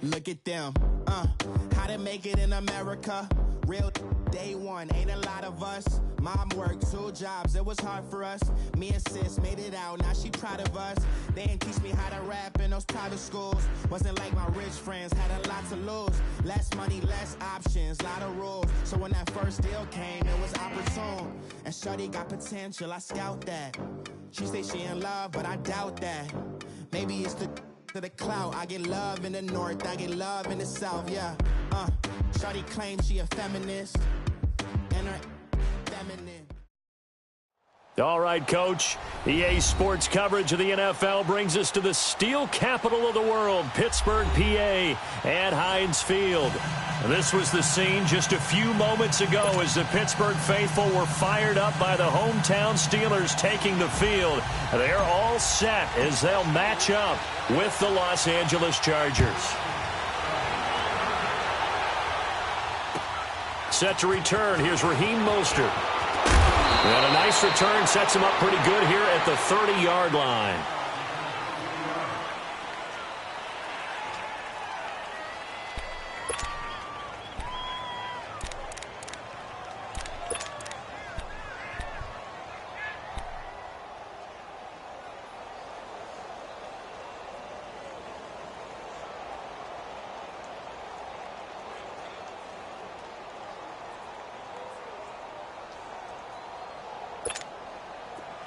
Look at them, how to make it in America. Real day one, ain't a lot of us. Mom worked 2 jobs, it was hard for us. Me and sis made it out, now she proud of us. They didn't teach me how to rap in those private schools. Wasn't like my rich friends, had a lot to lose. Less money, less options, lot of rules. So when that first deal came, it was opportune. And shorty got potential, I scout that. She say she in love, but I doubt that. Maybe it's to the clout. I get love in the north, I get love in the south, yeah. Shorty claims she a feminist, and her feminine. All right, Coach. EA Sports coverage of the NFL brings us to the steel capital of the world, Pittsburgh, PA, at Heinz Field. This was the scene just a few moments ago as the Pittsburgh faithful were fired up by the hometown Steelers taking the field. They're all set as they'll match up with the Los Angeles Chargers. Set to return. Here's Raheem Mostert. And a nice return sets him up pretty good here at the 30-yard line.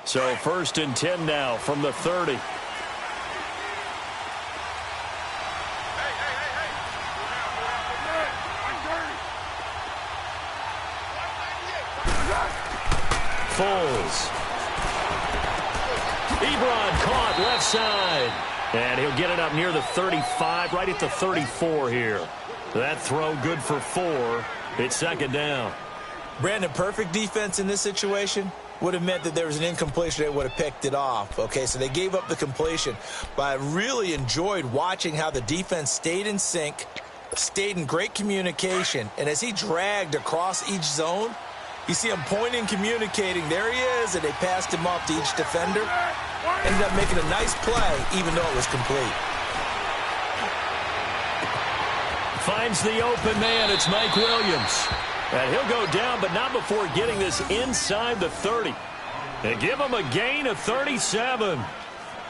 So 1st and 10 now from the 30. Foles. Ebron caught left side. And he'll get it up near the 35, right at the 34 here. That throw good for 4. It's 2nd down. Brandon, perfect defense in this situation would have meant that there was an incompletion. They would have picked it off. Okay, so they gave up the completion. But I really enjoyed watching how the defense stayed in sync, stayed in great communication. And as he dragged across each zone, you see him pointing, communicating. There he is, and they passed him off to each defender. Ended up making a nice play, even though it was complete. Finds the open man. It's Mike Williams. And he'll go down, but not before getting this inside the 30. They give him a gain of 37.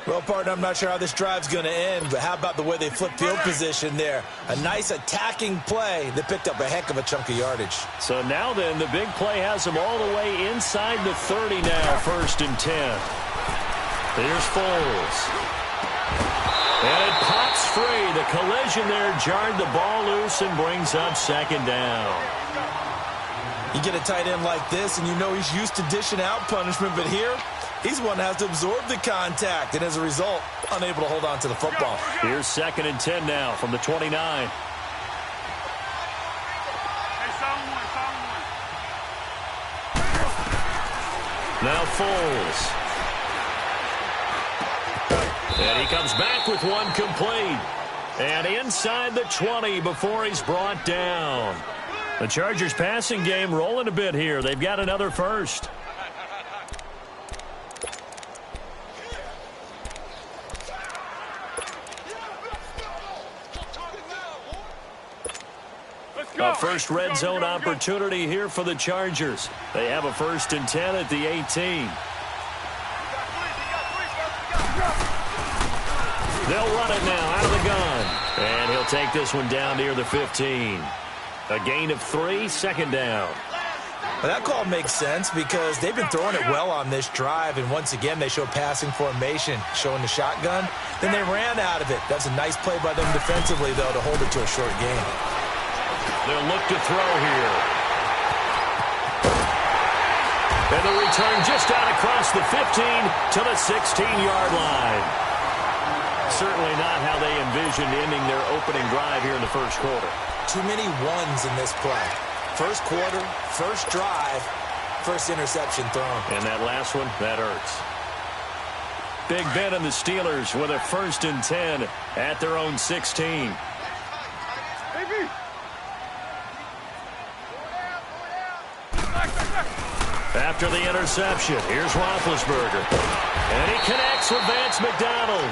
Well, partner, I'm not sure how this drive's going to end, but how about the way they flipped field position there? A nice attacking play that picked up a heck of a chunk of yardage. So now then, the big play has him all the way inside the 30 now, 1st and 10. Here's Foles. And it pops free. The collision there jarred the ball loose and brings up 2nd down. You get a tight end like this, and you know he's used to dishing out punishment, but here, he's one that has to absorb the contact, and as a result, unable to hold on to the football. Here's 2nd and 10 now from the 29. Now Foles. And he comes back with one complete. And inside the 20 before he's brought down. The Chargers passing game rolling a bit here. They've got another first. A first red zone opportunity here for the Chargers. They have a 1st and 10 at the 18. They'll run it now out of the gun. And he'll take this one down near the 15. A gain of 3, 2nd down. Well, that call makes sense because they've been throwing it well on this drive, and once again they show passing formation, showing the shotgun. Then they ran out of it. That's a nice play by them defensively, though, to hold it to a short gain. They'll look to throw here. And the return just out across the 15 to the 16-yard line. Certainly not how they envisioned ending their opening drive here in the first quarter. Too many ones in this play. First quarter, first drive, first interception thrown. And that last one, that hurts. Big Ben and the Steelers with a 1st and 10 at their own 16. After the interception, here's Roethlisberger. And he connects with Vance McDonald.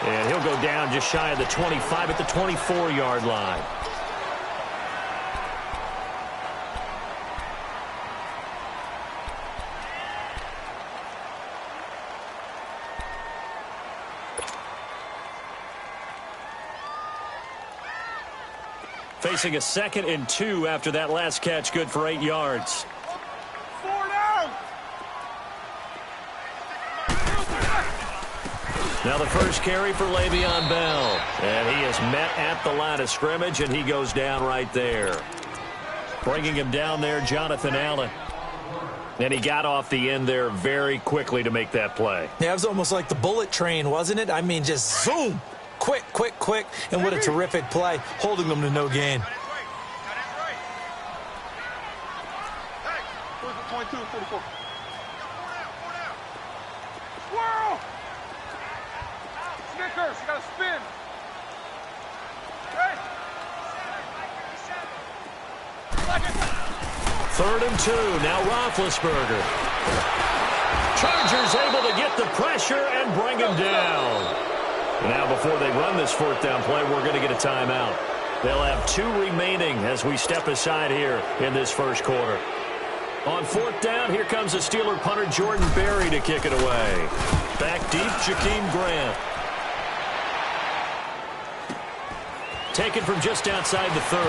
And he'll go down just shy of the 25 at the 24-yard line. Facing a 2nd and 2 after that last catch, good for 8 yards. Now the first carry for Le'Veon Bell. And he is met at the line of scrimmage, and he goes down right there. Bringing him down there, Jonathan Allen. And he got off the end there very quickly to make that play. Yeah, it was almost like the bullet train, wasn't it? I mean, just zoom. Quick, quick, quick. And what a terrific play, holding them to no gain. Snickers, you got to spin. Hey. 3rd and 2. Now Roethlisberger. Chargers able to get the pressure and bring him down. Now before they run this 4th down play, we're going to get a timeout. They'll have 2 remaining as we step aside here in this first quarter. On 4th down, here comes the Steeler punter Jordan Berry to kick it away. Back deep, Jakeem Grant. Taken from just outside the 30.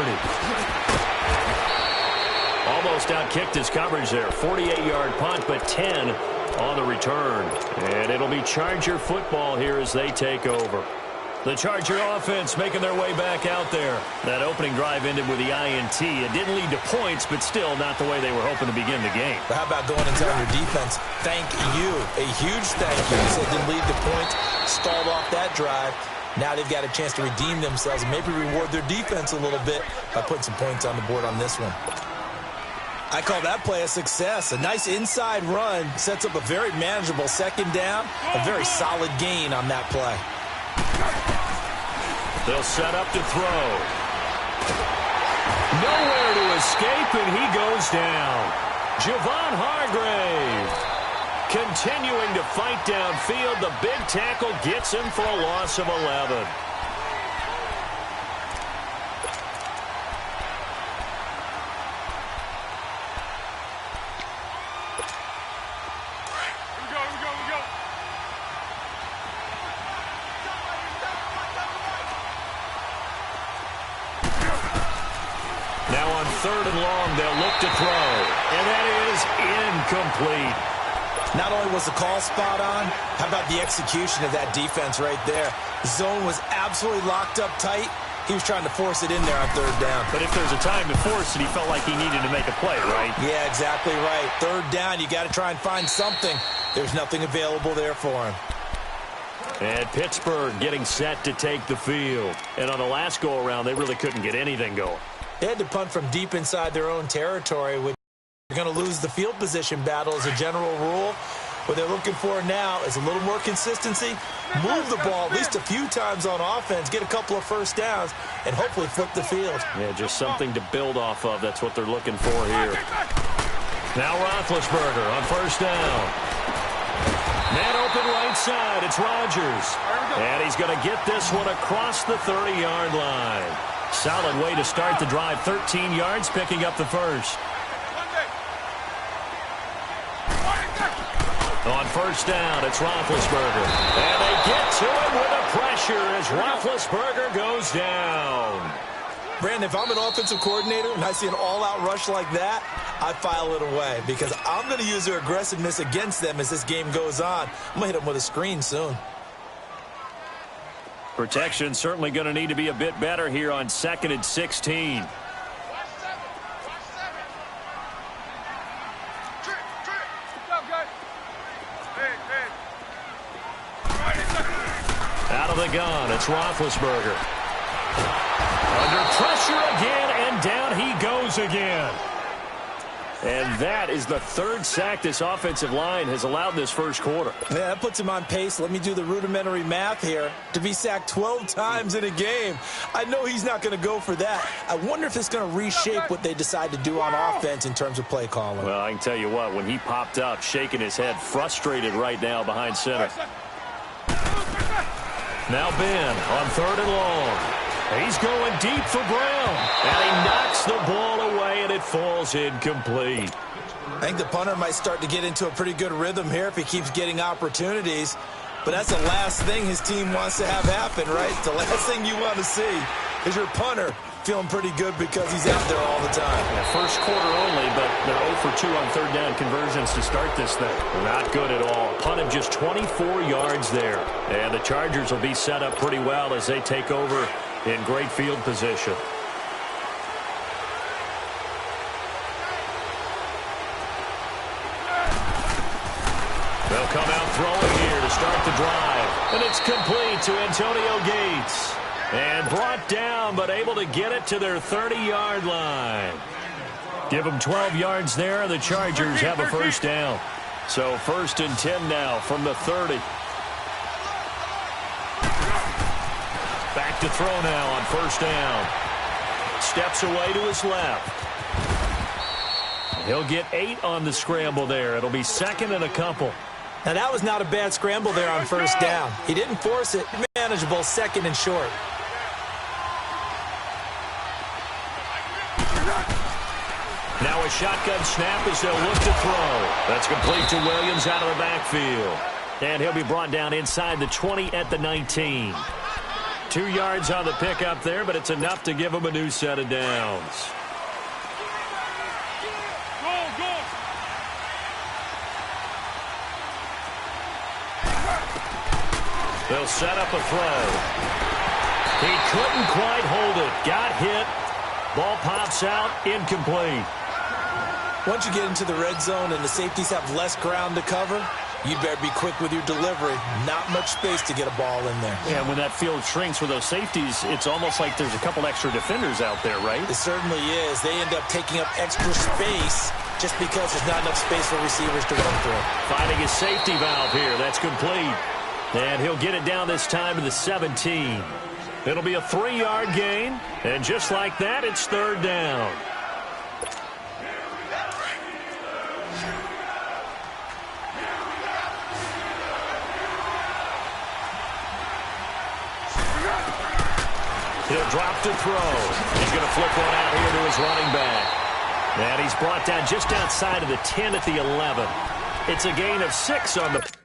Almost outkicked his coverage there. 48-yard punt, but 10 on the return. And it'll be Charger football here as they take over. The Charger offense making their way back out there. That opening drive ended with the INT. It didn't lead to points, but still not the way they were hoping to begin the game. But how about going and telling your defense, thank you. A huge thank you. You said didn't lead to points, stalled off that drive. Now they've got a chance to redeem themselves and maybe reward their defense a little bit by putting some points on the board on this one. I call that play a success. A nice inside run sets up a very manageable 2nd down, a very solid gain on that play. They'll set up to throw. Nowhere to escape, and he goes down. Javon Hargrave continuing to fight downfield. The big tackle gets him for a loss of 11. Now on 3rd and long, they'll look to throw. And that is incomplete. Not only was the call spot on, how about the execution of that defense right there? The zone was absolutely locked up tight. He was trying to force it in there on 3rd down. But if there's a time to force it, he felt like he needed to make a play, right? Yeah, exactly right. 3rd down, you got to try and find something. There's nothing available there for him. And Pittsburgh getting set to take the field. And on the last go-around, they really couldn't get anything going. They had to punt from deep inside their own territory. They're going to lose the field position battle as a general rule. What they're looking for now is a little more consistency, move the ball at least a few times on offense, get a couple of 1st downs, and hopefully flip the field. Yeah, just something to build off of. That's what they're looking for here. Now Roethlisberger on 1st down. Man open right side. It's Rodgers. And he's going to get this one across the 30-yard line. Solid way to start the drive. 13 yards, picking up the first. On 1st down, it's Roethlisberger. And they get to him with the pressure as Roethlisberger goes down. Brandon, if I'm an offensive coordinator and I see an all-out rush like that, I file it away because I'm going to use their aggressiveness against them as this game goes on. I'm going to hit them with a screen soon. Protection certainly going to need to be a bit better here on 2nd and 16. Out of the gun, it's Roethlisberger. Under pressure again, and down he goes again. And that is the 3rd sack this offensive line has allowed this first quarter. Yeah, that puts him on pace. Let me do the rudimentary math here. To be sacked 12 times in a game, I know he's not going to go for that. I wonder if it's going to reshape what they decide to do on offense in terms of play calling. Well, I can tell you what, when he popped up, shaking his head, frustrated right now behind center. Now Ben on 3rd and long. He's going deep for Brown. And he knocks the ball away, and it falls incomplete. I think the punter might start to get into a pretty good rhythm here if he keeps getting opportunities. But that's the last thing his team wants to have happen, right? The last thing you want to see is your punter feeling pretty good because he's out there all the time. Yeah, first quarter only, but they're 0 for 2 on 3rd down conversions to start this thing. Not good at all. Punt of just 24 yards there. And the Chargers will be set up pretty well as they take over in great field position. They'll come out throwing here to start the drive. And it's complete to Antonio Gates. And brought down, but able to get it to their 30-yard line. Give them 12 yards there, and the Chargers have a first down. So 1st and 10 now from the 30. Back to throw now on 1st down. Steps away to his left. He'll get 8 on the scramble there. It'll be 2nd and a couple. Now, that was not a bad scramble there on 1st down. He didn't force it. Manageable, 2nd and short. Now a shotgun snap as they'll look to throw. That's complete to Williams out of the backfield. And he'll be brought down inside the 20 at the 19. 2 yards on the pickup there, but it's enough to give him a new set of downs. They'll set up a throw. He couldn't quite hold it. Got hit. Ball pops out. Incomplete. Once you get into the red zone and the safeties have less ground to cover, you better be quick with your delivery. Not much space to get a ball in there. Yeah, when that field shrinks with those safeties, it's almost like there's a couple extra defenders out there, right? It certainly is. They end up taking up extra space just because there's not enough space for receivers to run through. Finding his safety valve here. That's complete. And he'll get it down this time to the 17. It'll be a 3-yard gain. And just like that, it's 3rd down. He'll drop to throw. He's going to flip one out here to his running back. And he's brought down just outside of the 10 at the 11. It's a gain of 6 on the...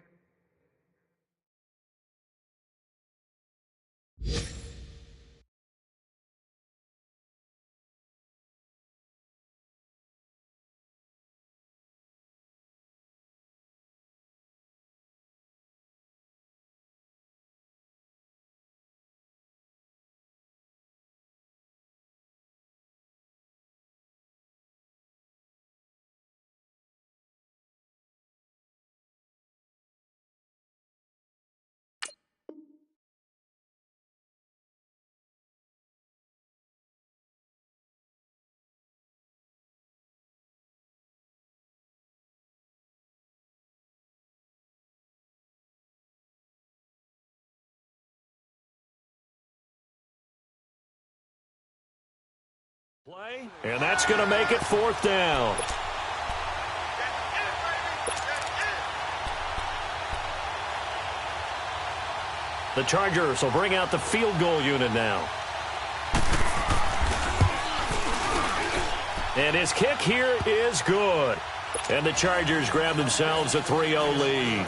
play, and that's going to make it 4th down. The Chargers will bring out the field goal unit now. And his kick here is good. And the Chargers grab themselves a 3-0 lead.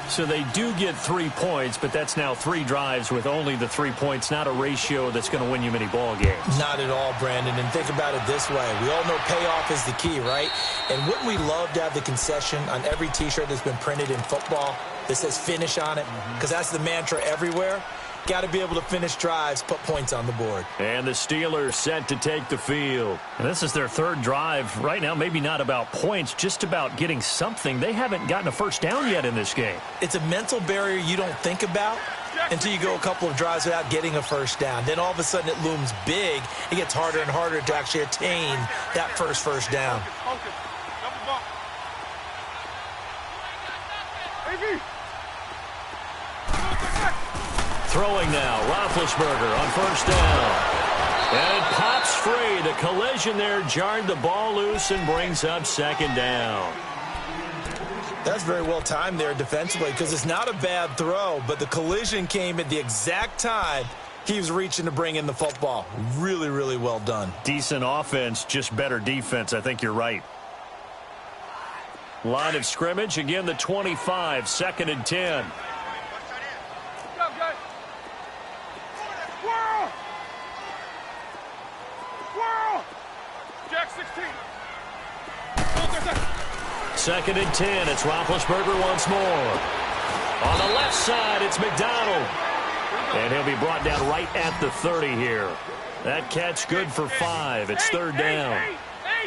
So they do get 3 points, but that's now 3 drives with only the 3 points, not a ratio that's going to win you many ball games. Not at all, Brandon. And think about it this way. We all know payoff is the key, right? And wouldn't we love to have the concession on every T-shirt that's been printed in football that says finish on it? Because that's the mantra everywhere. Got to be able to finish drives, put points on the board. And the Steelers set to take the field. And this is their 3rd drive. Right now, maybe not about points, just about getting something. They haven't gotten a first down yet in this game. It's a mental barrier you don't think about until you go a couple of drives without getting a first down. Then all of a sudden it looms big. It gets harder and harder to actually attain that first down. Throwing now, Roethlisberger on 1st down. And it pops free. The collision there jarred the ball loose and brings up 2nd down. That's very well timed there defensively because it's not a bad throw, but the collision came at the exact time he was reaching to bring in the football. Really, really well done. Decent offense, just better defense. I think you're right. Line of scrimmage, again the 25, 2nd and 10. Jack 16. 2nd and 10. It's Roethlisberger once more. On the left side, it's McDonald. And he'll be brought down right at the 30 here. That catch good for 5. It's 3rd down.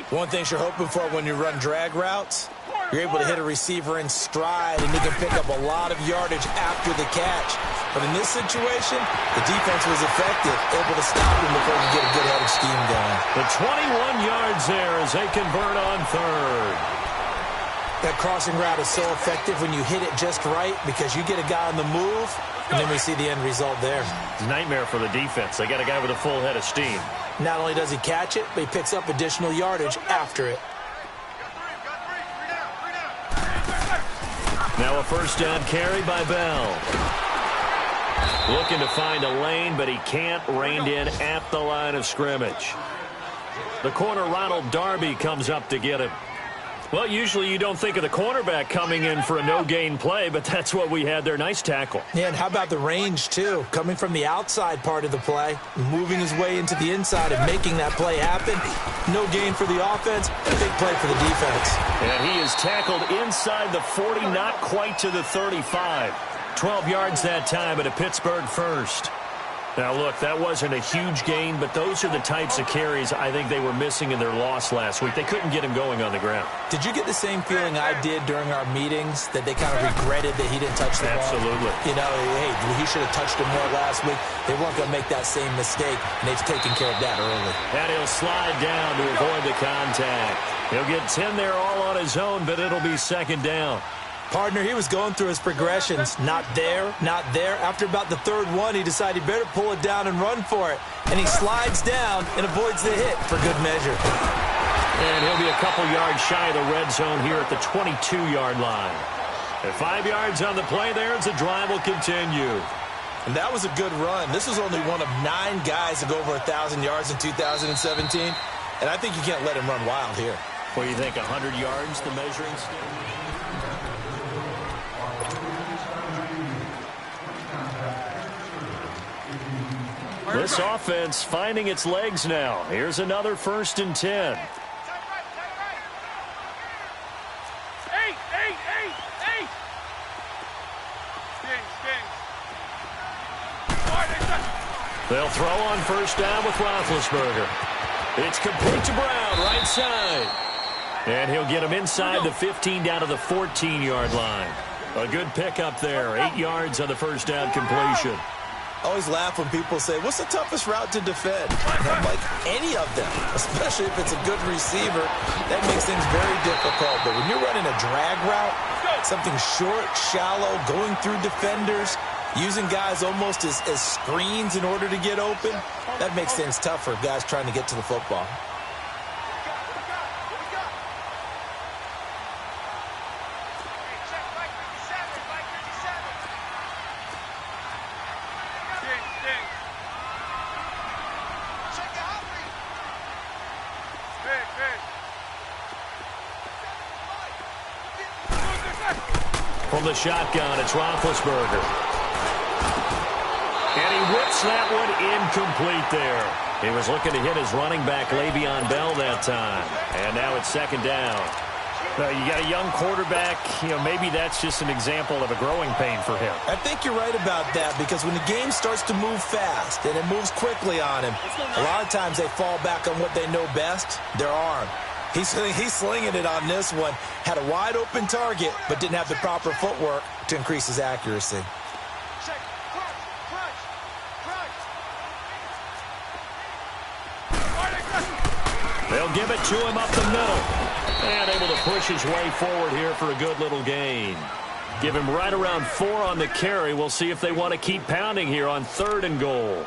One thing you're hoping for when you run drag routes, you're able to hit a receiver in stride, and you can pick up a lot of yardage after the catch. But in this situation, the defense was effective, able to stop him before he could get a good-headed scheme going. The 21 yards there as they convert on 3rd. That crossing route is so effective when you hit it just right because you get a guy on the move, and then we see the end result there. It's a nightmare for the defense. They got a guy with a full head of steam. Not only does he catch it, but he picks up additional yardage after it. Now a 1st down carry by Bell. Looking to find a lane, but he can't. Reined in at the line of scrimmage. The corner, Ronald Darby, comes up to get him. Well, usually you don't think of the cornerback coming in for a no-gain play, but that's what we had there. Nice tackle. Yeah, and how about the range, too? Coming from the outside part of the play, moving his way into the inside and making that play happen. No gain for the offense, big play for the defense. And he is tackled inside the 40, not quite to the 35. 12 yards that time, but a Pittsburgh first. Now, look, that wasn't a huge gain, but those are the types of carries I think they were missing in their loss last week. They couldn't get him going on the ground. Did you get the same feeling I did during our meetings, that they kind of regretted that he didn't touch the ball? Absolutely. You know, hey, he should have touched him more last week. They weren't going to make that same mistake, and they've taken care of that early. And he'll slide down to avoid the contact. He'll get 10 there all on his own, but it'll be 2nd down. Partner, he was going through his progressions. Not there, not there. After about the 3rd one, he decided he better pull it down and run for it. And he slides down and avoids the hit for good measure. And he'll be a couple yards shy of the red zone here at the 22-yard line. At 5 yards on the play there as the drive will continue. And that was a good run. This was only one of 9 guys to go over 1,000 yards in 2017. And I think you can't let him run wild here. What do you think, 100 yards, the measuring stick? This offense finding its legs now. Here's another 1st and 10. 8. They'll throw on 1st down with Roethlisberger. It's complete to Brown, right side. And he'll get him inside the 15 down to the 14-yard line. A good pickup there. 8 yards on the 1st down completion. I always laugh when people say, what's the toughest route to defend? And I'm like, any of them, especially if it's a good receiver. That makes things very difficult. But when you're running a drag route, something short, shallow, going through defenders, using guys almost as screens in order to get open, that makes things tough for guys trying to get to the football. From the shotgun, it's Roethlisberger. And he whips that one incomplete there. He was looking to hit his running back, Le'Veon Bell, that time. And now it's 2nd down. You got a young quarterback, maybe that's just an example of a growing pain for him. I think you're right about that, because when the game starts to move fast and it moves quickly on him, a lot of times they fall back on what they know best, their arm. He's slinging it on this one. Had a wide open target, but didn't have the proper footwork to increase his accuracy. They'll give it to him up the middle. And able to push his way forward here for a good little gain. Give him right around 4 on the carry. We'll see if they want to keep pounding here on 3rd and goal.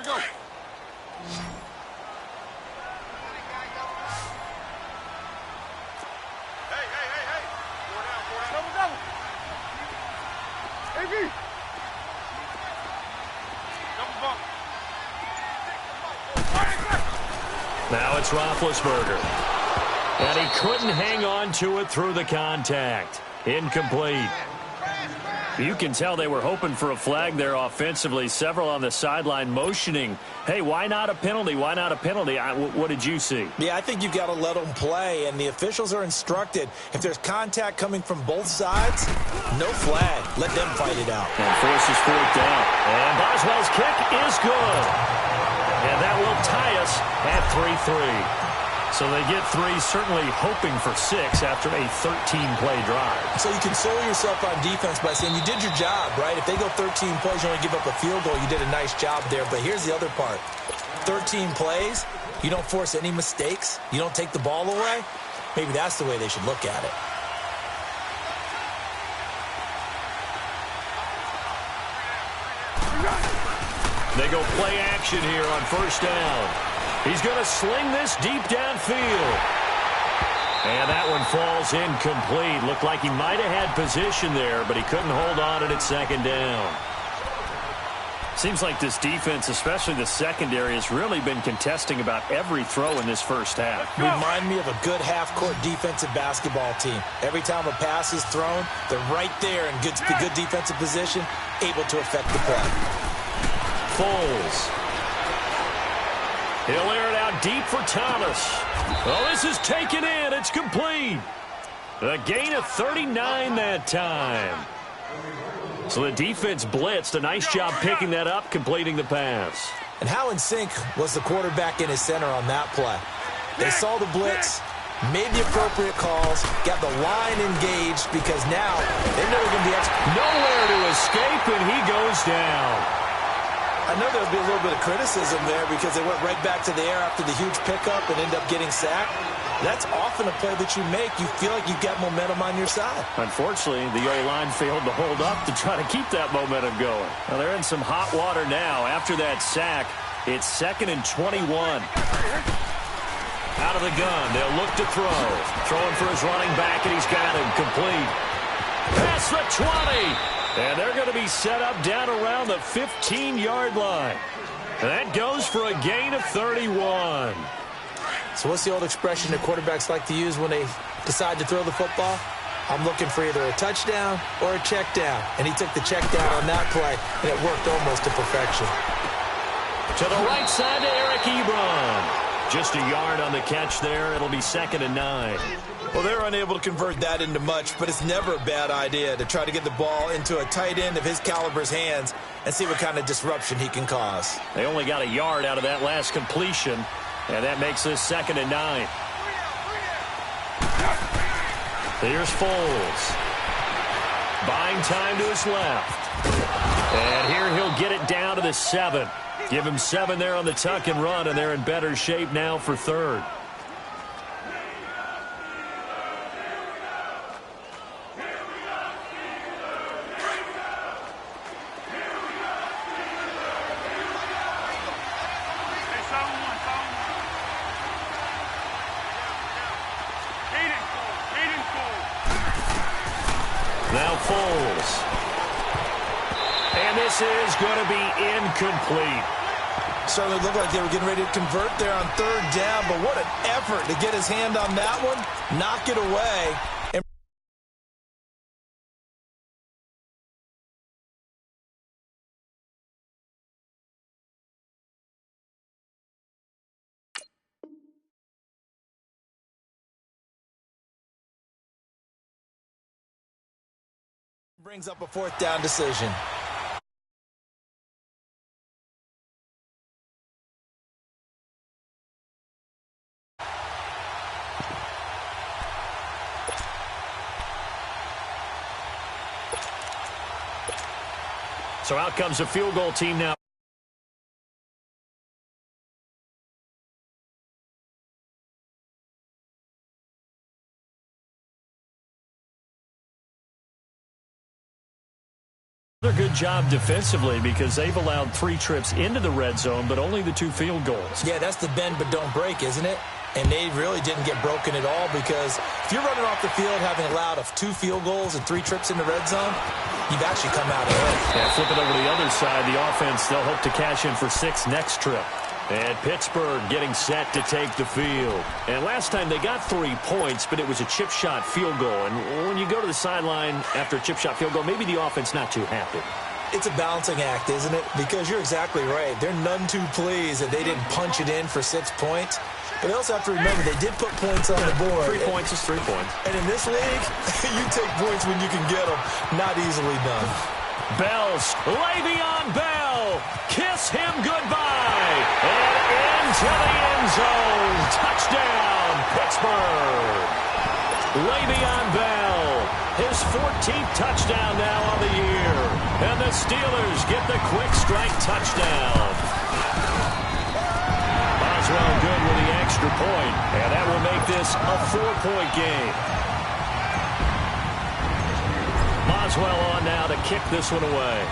we go. Hey. Four down. Double. AB. Double bump. Now it's Roethlisberger. And he couldn't hang on to it through the contact. Incomplete. You can tell they were hoping for a flag there offensively. Several on the sideline motioning, hey, why not a penalty? Why not a penalty? What did you see? Yeah, I think you've got to let them play, and the officials are instructed. If there's contact coming from both sides, no flag. Let them fight it out. And forces fourth down. And Boswell's kick is good. And that will tie us at 3-3. So they get 3, certainly hoping for 6 after a 13-play drive. So you console yourself on defense by saying you did your job, right? If they go 13 plays, you only give up a field goal, you did a nice job there. But here's the other part. 13 plays, you don't force any mistakes, you don't take the ball away. Maybe that's the way they should look at it. They go play action here on first down. He's going to sling this deep downfield. And that one falls incomplete. Looked like he might have had position there, but he couldn't hold on at second down. Seems like this defense, especially the secondary, has really been contesting about every throw in this first half. Remind me of a good half-court defensive basketball team. Every time a pass is thrown, they're right there in good defensive position, able to affect the play. Foles. He'll air it out deep for Thomas. Oh, this is taken in. It's complete. A gain of 39 that time. So the defense blitzed. A nice job picking that up, completing the pass. And how in sync was the quarterback in his center on that play? They saw the blitz, made the appropriate calls, got the line engaged because now they know they're going to be nowhere to escape, and he goes down. I know there'll be a little bit of criticism there because they went right back to the air after the huge pickup and end up getting sacked. That's often a play that you make. You feel like you've got momentum on your side. Unfortunately, the O-line failed to hold up to try to keep that momentum going. Now, they're in some hot water now. After that sack, it's 2nd and 21. Out of the gun, they'll look to throw. Throwing for his running back, and he's got him complete. Past the 20. And they're going to be set up down around the 15-yard line. That goes for a gain of 31. So what's the old expression that quarterbacks like to use when they decide to throw the football? I'm looking for either a touchdown or a check down. And he took the check down on that play, and it worked almost to perfection. To the right side to Eric Ebron. Just a yard on the catch there. It'll be 2nd and 9. Well, they're unable to convert that into much, but it's never a bad idea to try to get the ball into a tight end of his caliber's hands and see what kind of disruption he can cause. They only got a yard out of that last completion, and that makes this 2nd and 9. Here's Foles. Buying time to his left. And here he'll get it down to the 7. Give him 7 there on the tuck and run, and they're in better shape now for 3rd. Now Foles. And this is going to be incomplete. Certainly looked like they were getting ready to convert there on 3rd down, but what an effort to get his hand on that one, knock it away. And brings up a 4th down decision. So out comes a field goal team now. another good job defensively because they've allowed 3 trips into the red zone, but only the 2 field goals. Yeah, that's the bend but don't break, isn't it? And they really didn't get broken at all because if you're running off the field having allowed 2 field goals and 3 trips in the red zone, you've actually come out ahead. Yeah, flip it over to the other side. The offense, they'll hope to cash in for 6 next trip. And Pittsburgh getting set to take the field. And last time they got 3 points, but it was a chip shot field goal. And when you go to the sideline after a chip shot field goal, maybe the offense not too happy. It's a balancing act, isn't it? Because you're exactly right. They're none too pleased that they didn't punch it in for 6 points. But they also have to remember they did put points on the board. 3 points is 3 points. And in this league, you take points when you can get them. Not easily done. Bell's Le'Veon Bell. Kiss him goodbye. And into the end zone. Touchdown, Pittsburgh. Le'Veon Bell. His 14th touchdown now on the year. And the Steelers get the quick strike touchdown. Boswell good with the extra point. And that will make this a 4-point game. Boswell on now to kick this one away.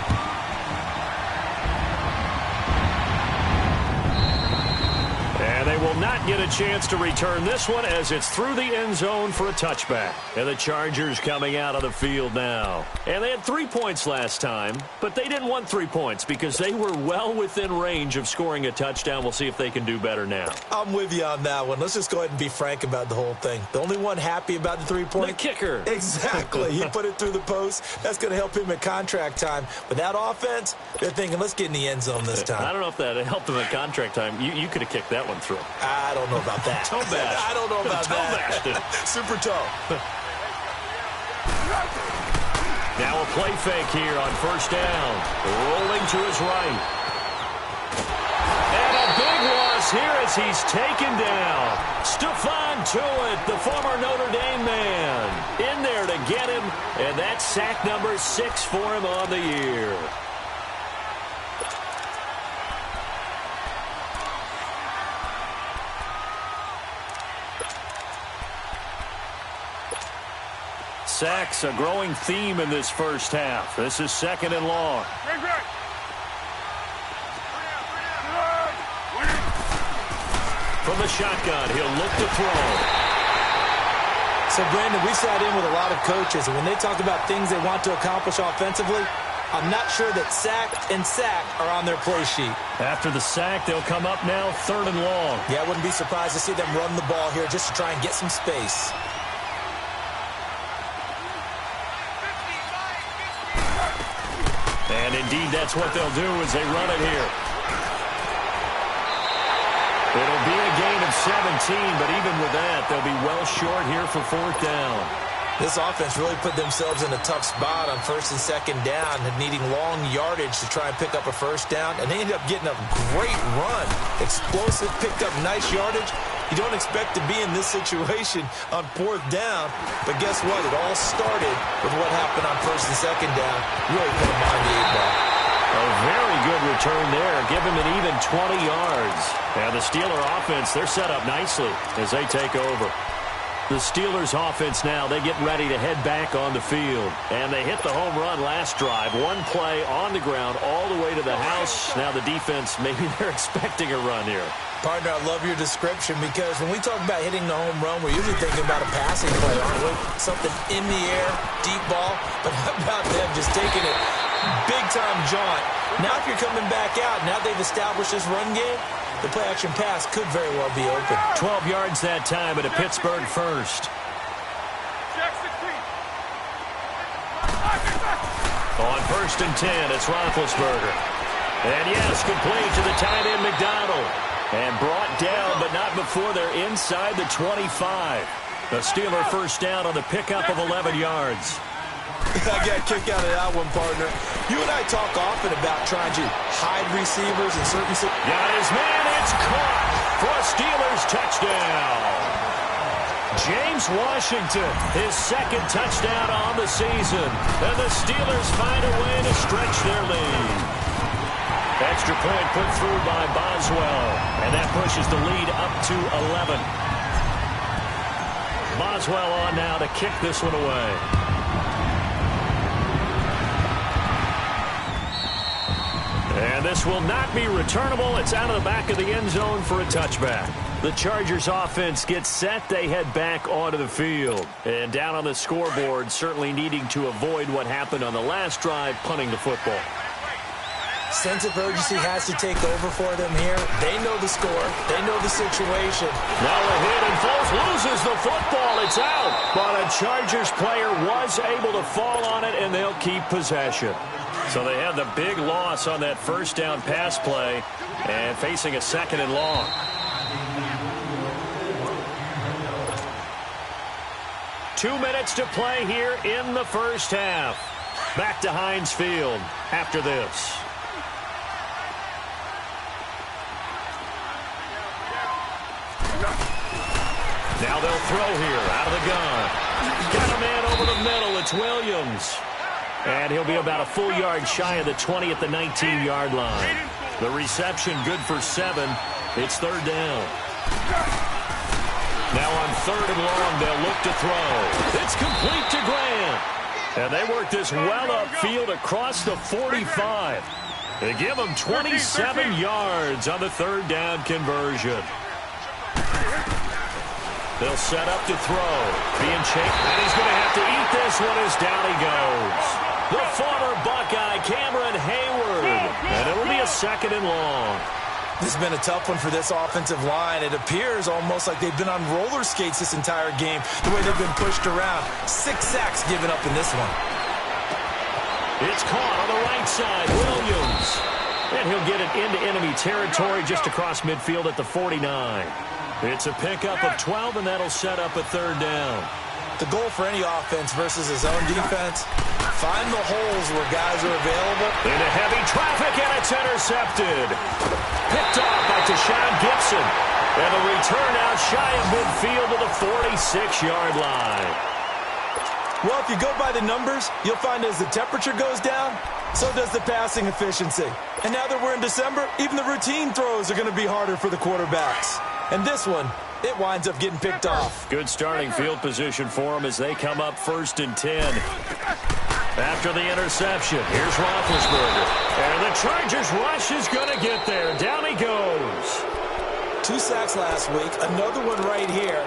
And they will not get a chance to return this one as it's through the end zone for a touchback. And the Chargers coming out of the field now. And they had 3 points last time, but they didn't want 3 points because they were well within range of scoring a touchdown. We'll see if they can do better now. I'm with you on that one. Let's just go ahead and be frank about the whole thing. The only one happy about the 3-point? The kicker. Exactly. He put it through the post. That's going to help him at contract time. But that offense, they're thinking, let's get in the end zone this time. I don't know if that helped him at contract time. You could have kicked that one through. I don't know about that. Toe bash. I don't know about that. Super toe. Now a play fake here on first down. Rolling to his right. And a big loss here as he's taken down. Stephon Tuitt, the former Notre Dame man, in there to get him. And that's sack number 6 for him on the year. Sacks, a growing theme in this first half. This is 2nd and long. From the shotgun, he'll look to throw. So, Brandon, we sat in with a lot of coaches, and when they talk about things they want to accomplish offensively, I'm not sure that sack and sack are on their play sheet. After the sack, they'll come up now 3rd and long. Yeah, I wouldn't be surprised to see them run the ball here just to try and get some space. And indeed, that's what they'll do as they run it here. It'll be a gain of 17, but even with that, they'll be well short here for 4th down. This offense really put themselves in a tough spot on 1st and 2nd down, needing long yardage to try and pick up a 1st down, and they ended up getting a great run. Explosive, picked up nice yardage. You don't expect to be in this situation on 4th down, but guess what? It all started with what happened on 1st and 2nd down. Really put them on the 8-ball. A very good return there. Give him an even 20 yards. And the Steeler offense, they're set up nicely as they take over. The Steelers offense now, they get ready to head back on the field. And they hit the home run last drive. One play on the ground all the way to the house. Now the defense, maybe they're expecting a run here. Partner, I love your description because when we talk about hitting the home run, we're usually thinking about a passing play, aren't we? Something in the air, deep ball. But how about them just taking it big-time jaunt? Now if you're coming back out, now they've established this run game, the play-action pass could very well be open. 12 yards that time at a Pittsburgh first. On 1st and 10, it's Roethlisberger. And yes, complete to the tight end McDonald. And brought down, but not before they're inside the 25. The Steeler 1st down on the pickup of 11 yards. I got a kick out of that one, partner. You and I talk often about trying to hide receivers in certain situations. Got his man, it's caught for a Steelers touchdown. James Washington, his 2nd touchdown on the season. And the Steelers find a way to stretch their lead. Extra point put through by Boswell. And that pushes the lead up to 11. Boswell on now to kick this one away. this will not be returnable. It's out of the back of the end zone for a touchback. The Chargers offense gets set. They head back onto the field. And down on the scoreboard, certainly needing to avoid what happened on the last drive, punting the football. Sense of urgency has to take over for them here. They know the score. They know the situation. Now a hit, and Foles loses the football. It's out. But a Chargers player was able to fall on it, and they'll keep possession. So they have the big loss on that first down pass play and facing a 2nd and long. Two minutes to play here in the first half. Back to Heinz Field after this. Now they'll throw here out of the gun. Got a man over the middle. It's Williams. And he'll be about a full yard shy of the 20 at the 19-yard line. The reception good for 7. It's 3rd down. Now on 3rd and long, they'll look to throw. It's complete to Grant. And they work this well upfield across the 45. They give him 27 yards on the 3rd down conversion. They'll set up to throw. Being chased, and he's going to have to eat this one as down he goes. The former Buckeye, Cameron Hayward. And it'll be a 2nd and long. This has been a tough one for this offensive line. It appears almost like they've been on roller skates this entire game, the way they've been pushed around. 6 sacks given up in this one. It's caught on the right side, Williams. And he'll get it into enemy territory just across midfield at the 49. It's a pickup of 12, and that'll set up a 3rd down. The goal for any offense versus his own defense, find the holes where guys are available. Into heavy traffic, and it's intercepted. Picked off by Tashawn Gibson. And the return out shy of midfield to the 46-yard line. Well, if you go by the numbers, you'll find as the temperature goes down, so does the passing efficiency. And now that we're in December, even the routine throws are going to be harder for the quarterbacks. And this one, it winds up getting picked off. Good starting field position for them as they come up 1st and 10. After the interception, here's Roethlisberger. And the Chargers rush is going to get there. Down he goes. 2 sacks last week, another one right here.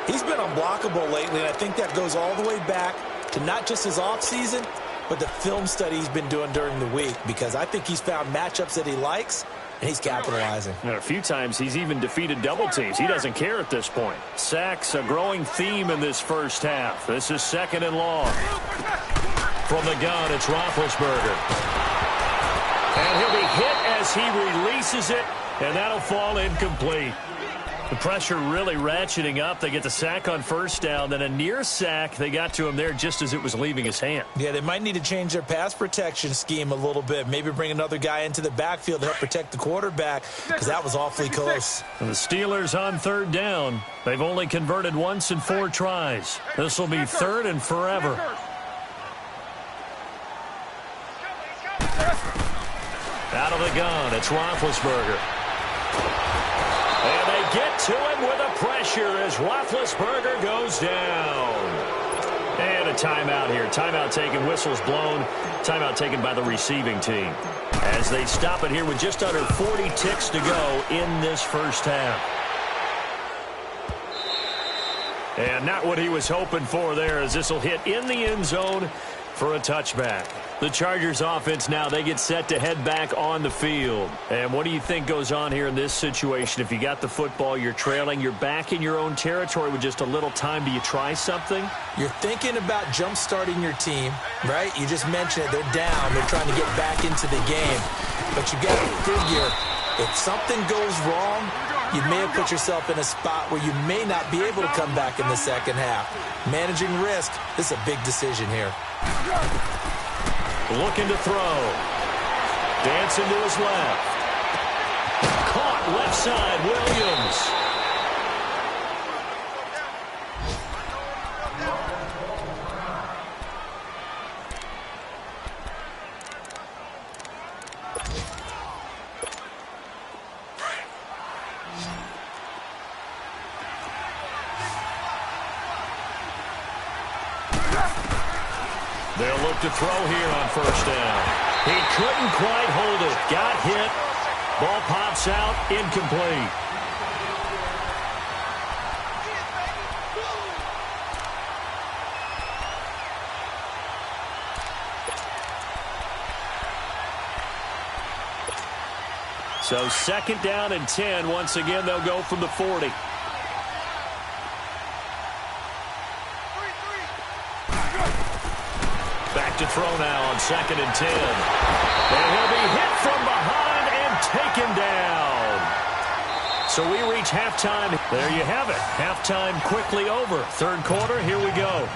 He's been unblockable lately, and I think that goes all the way back to not just his offseason, but the film study he's been doing during the week, because I think he's found matchups that he likes, and he's capitalizing. And a few times he's even defeated double teams. He doesn't care at this point. Sacks, a growing theme in this first half. This is 2nd and long. From the gun, it's Roethlisberger. And he'll be hit as he releases it, and that'll fall incomplete. The pressure really ratcheting up. They get the sack on 1st down, then a near sack. They got to him there just as it was leaving his hand. Yeah, they might need to change their pass protection scheme a little bit. Maybe bring another guy into the backfield to help protect the quarterback, because that was awfully close. And the Steelers on 3rd down. They've only converted once in 4 tries. This will be 3rd and forever. Out of the gun, it's Roethlisberger. And they get to him with a pressure as Roethlisberger goes down. And a timeout here. Timeout taken, whistles blown. Timeout taken by the receiving team. As they stop it here with just under 40 ticks to go in this first half. And not what he was hoping for there, as this will hit in the end zone for a touchback. The Chargers offense now, they get set to head back on the field. And what do you think goes on here in this situation? If you got the football, you're trailing, you're back in your own territory with just a little time. Do you try something? You're thinking about jump-starting your team, right? You just mentioned it. They're down. They're trying to get back into the game. But you got to figure, if something goes wrong, you may have put yourself in a spot where you may not be able to come back in the second half. Managing risk, this is a big decision here. Looking to throw. Dancing to his left. Caught left side, Williams. They'll look to throw here on 1st down. He couldn't quite hold it. Got hit. Ball pops out. Incomplete. So 2nd down and 10. Once again, they'll go from the 40. Back to throw now on 2nd and 10. And he'll be hit from behind and taken down. So we reach halftime. There you have it. Halftime quickly over. 3rd quarter, here we go.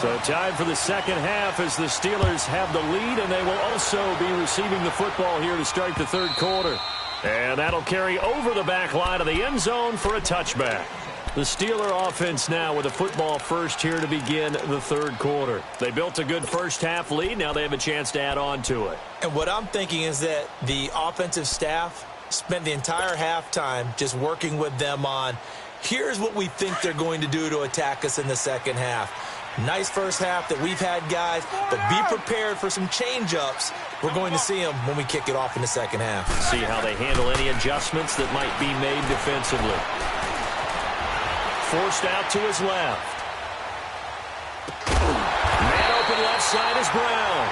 So time for the 2nd half as the Steelers have the lead, and they will also be receiving the football here to start the 3rd quarter. And that'll carry over the back line of the end zone for a touchback. The Steeler offense now with a football first here to begin the 3rd quarter. They built a good first half lead. Now they have a chance to add on to it. And what I'm thinking is that the offensive staff spent the entire halftime just working with them on, here's what we think they're going to do to attack us in the 2nd half. Nice first half that we've had, guys, but be prepared for some change-ups. We're going to see them when we kick it off in the 2nd half. See how they handle any adjustments that might be made defensively. Forced out to his left. Man open left side is Brown.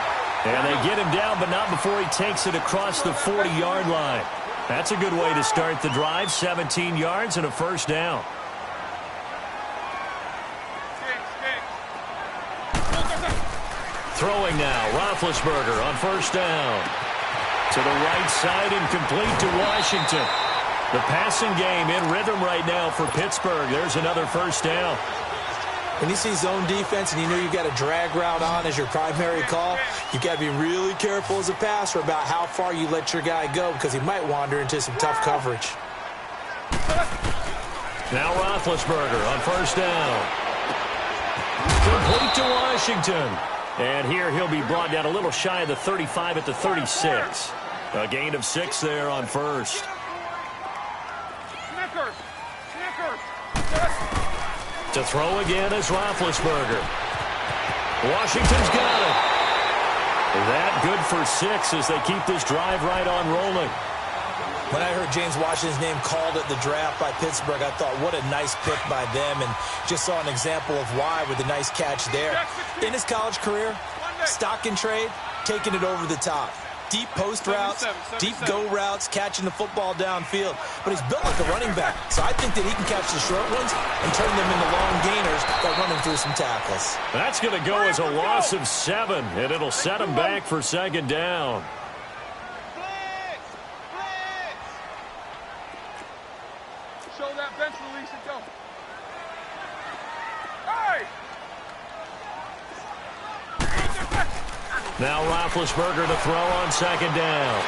And they get him down, but not before he takes it across the 40-yard line. That's a good way to start the drive. 17 yards and a 1st down. Throwing now, Roethlisberger on 1st down. To the right side, incomplete to Washington. The passing game in rhythm right now for Pittsburgh. There's another 1st down. When you see zone defense and you know you've got a drag route on as your primary call, you've got to be really careful as a passer about how far you let your guy go because he might wander into some tough coverage. Now Roethlisberger on 1st down. Complete to Washington. And here he'll be brought down a little shy of the 35 at the 36. A gain of 6 there on 1st. To throw again is Roethlisberger. Washington's got it. That good for 6 as they keep this drive right on rolling. When I heard James Washington's name called at the draft by Pittsburgh, I thought, what a nice pick by them, and just saw an example of why with a nice catch there. In his college career, stock and trade, taking it over the top. Deep post routes, deep go routes, catching the football downfield. But he's built like a running back, so I think that he can catch the short ones and turn them into long gainers by running through some tackles. That's going to go as a loss of 7, and it'll set him back for 2nd down. Show that bench release and go. Hey! Now Roethlisberger to throw on 2nd down.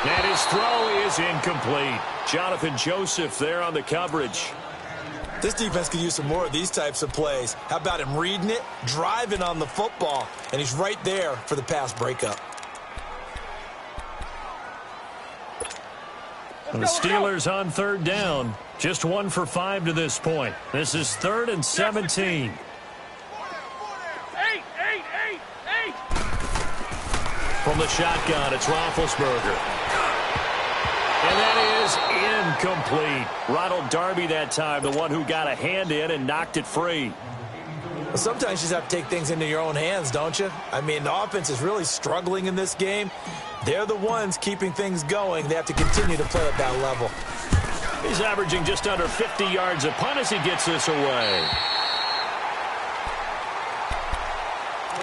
And his throw is incomplete. Jonathan Joseph there on the coverage. This defense could use some more of these types of plays. How about him reading it, driving on the football, and he's right there for the pass breakup. And the Steelers on 3rd down. Just 1 for 5 to this point. This is 3rd and 17. From the shotgun, it's Roethlisberger. And that is incomplete. Ronald Darby that time, the one who got a hand in and knocked it free. Well, sometimes you just have to take things into your own hands, don't you? I mean, the offense is really struggling in this game. They're the ones keeping things going. They have to continue to play at that level. He's averaging just under 50 yards a punt as he gets this away.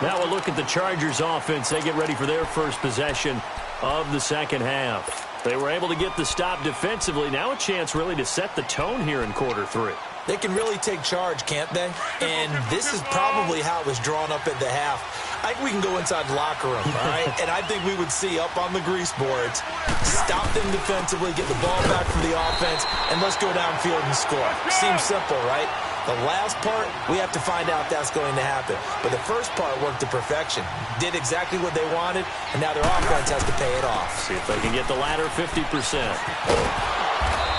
Now we'll look at the Chargers offense. They get ready for their first possession of the 2nd half. They were able to get the stop defensively. Now a chance really to set the tone here in quarter 3. They can really take charge, can't they? And this is probably how it was drawn up at the half. I think we can go inside the locker room, all right? And I think we would see up on the grease boards, stop them defensively, get the ball back from the offense, and let's go downfield and score. Seems simple, right? The last part, we have to find out that's going to happen. But the first part worked to perfection. Did exactly what they wanted, and now their offense has to pay it off. See if they can get the latter 50%.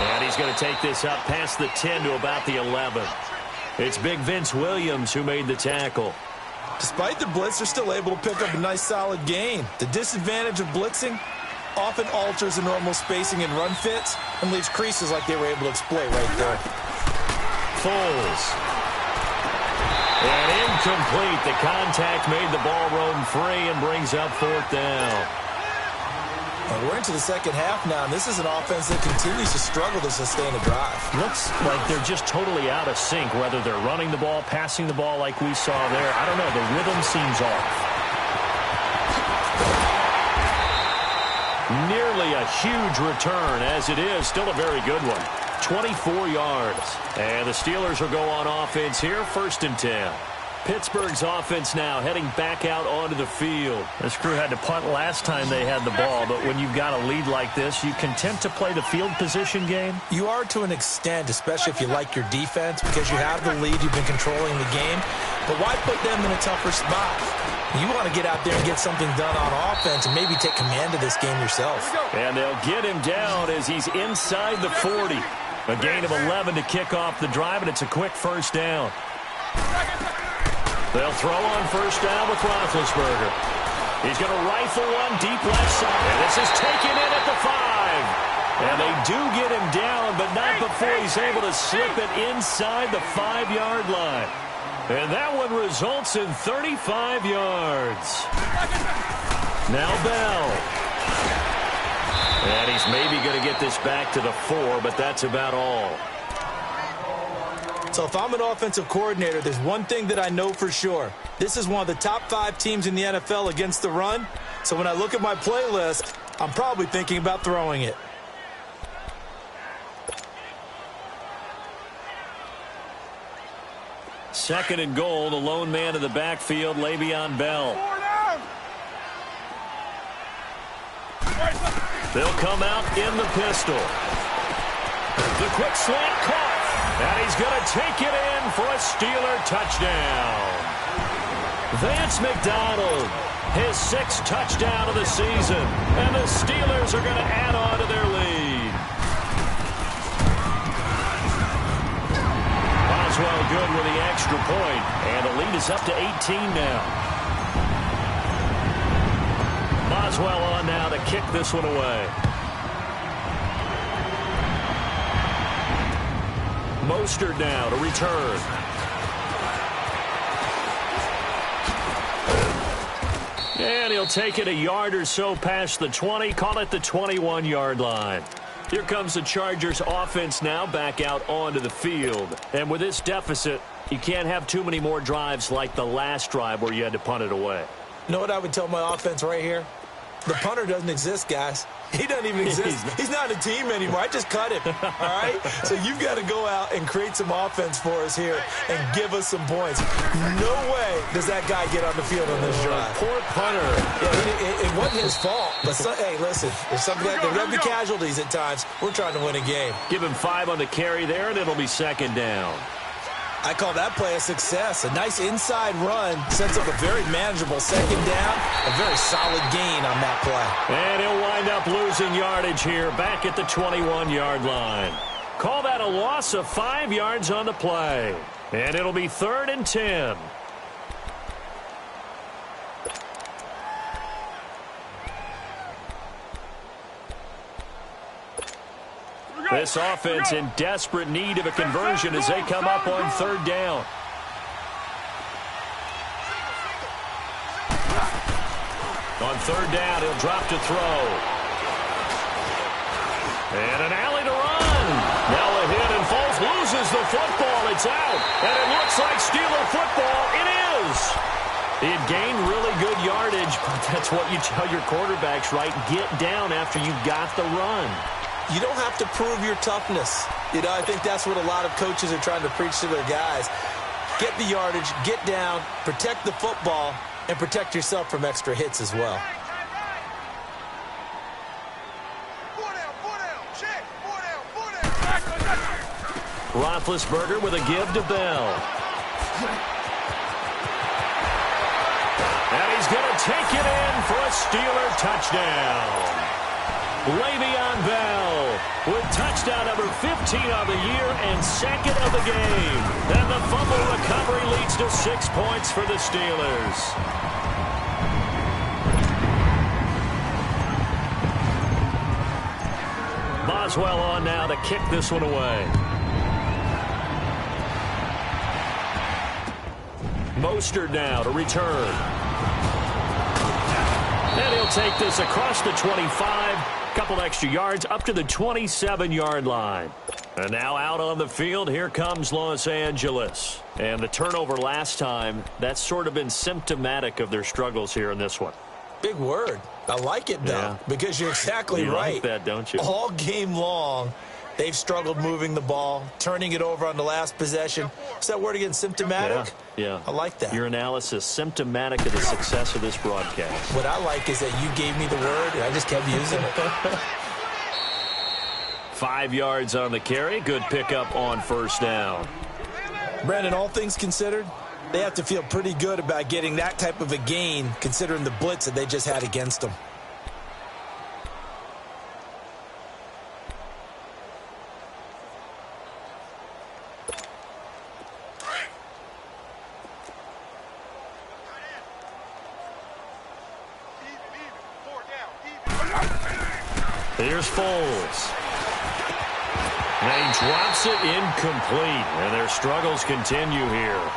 And he's going to take this up past the 10 to about the 11. It's big Vince Williams who made the tackle. Despite the blitz, they're still able to pick up a nice solid gain. The disadvantage of blitzing often alters the normal spacing and run fits and leaves creases like they were able to exploit right there. Foles. And incomplete. The contact made the ball roam free and brings up 4th down. We're into the second half now, and this is an offense that continues to struggle to sustain a drive. Looks like they're just totally out of sync, whether they're running the ball, passing the ball like we saw there. I don't know. The rhythm seems off. Nearly a huge return, as it is. Still a very good one. 24 yards. And the Steelers will go on offense here, 1st and 10. Pittsburgh's offense now heading back out onto the field. This crew had to punt last time they had the ball, but when you've got a lead like this, you content to play the field position game? You are to an extent, especially if you like your defense, because you have the lead, you've been controlling the game. But why put them in a tougher spot? You want to get out there and get something done on offense and maybe take command of this game yourself. And they'll get him down as he's inside the 40. A gain of 11 to kick off the drive, and it's a quick 1st down. They'll throw on 1st down with Roethlisberger. He's going to rifle one deep left side. And this is taken in at the 5. And they do get him down, but not before he's able to slip it inside the 5-yard line. And that one results in 35 yards. Now Bell. And he's maybe going to get this back to the 4, but that's about all. So if I'm an offensive coordinator, there's one thing that I know for sure. This is one of the top 5 teams in the NFL against the run. So when I look at my playlist, I'm probably thinking about throwing it. Second and goal, the lone man in the backfield, Le'Veon Bell. They'll come out in the pistol. The quick slant caught. And he's going to take it in for a Steeler touchdown. Vance McDonald, his 6th touchdown of the season. And the Steelers are going to add on to their lead. Boswell good with the extra point. And the lead is up to 18 now. Boswell on now to kick this one away. Mostert now to return. And he'll take it a yard or so past the 20, call it the 21-yard line. Here comes the Chargers offense now back out onto the field. And with this deficit, you can't have too many more drives like the last drive where you had to punt it away. You know what I would tell my offense right here? The punter doesn't exist, guys. He doesn't even exist. He's not a team anymore. I just cut him, all right? So you've got to go out and create some offense for us here and give us some points. No way does that guy get on the field on this drive. Poor punter. Yeah, it wasn't his fault. But, hey, listen, there's there will be casualties at times. We're trying to win a game. Give him 5 on the carry there, and it'll be 2nd down. I call that play a success. A nice inside run sets up a very manageable 2nd down. A very solid gain on that play. And he'll wind up losing yardage here back at the 21-yard line. Call that a loss of 5 yards on the play. And it'll be 3rd and 10. This offense in desperate need of a conversion as they come up on 3rd down. On 3rd down, he'll drop to throw. And an alley to run. Now a hit, and Foles loses the football. It's out. And it looks like Steeler football. It is. He had gained really good yardage, but that's what you tell your quarterbacks, right? Get down after you got the run. You don't have to prove your toughness. You know, I think that's what a lot of coaches are trying to preach to their guys. Get the yardage, get down, protect the football, and protect yourself from extra hits as well. Roethlisberger with a give to Bell. And he's going to take it in for a Steeler touchdown. Le'Veon Bell with touchdown number 15 on the year and second of the game. And the fumble recovery leads to 6 points for the Steelers. Boswell on now to kick this one away. Mostert now to return. And he'll take this across the 25. Couple extra yards up to the 27-yard line. And now out on the field, here comes Los Angeles. And the turnover last time, that's sort of been symptomatic of their struggles here in this one. Big word. I like it, though, because you're exactly right. You like that, don't you? All game long, they've struggled moving the ball, turning it over on the last possession. Is that word again, symptomatic? Yeah. I like that. Your analysis, symptomatic of the success of this broadcast. What I like is that you gave me the word, and I just kept using it. 5 yards on the carry. Good pickup on first down. Brandon, all things considered, they have to feel pretty good about getting that type of a gain, considering the blitz that they just had against them. Here's Foles. And he drops it incomplete, and their struggles continue here.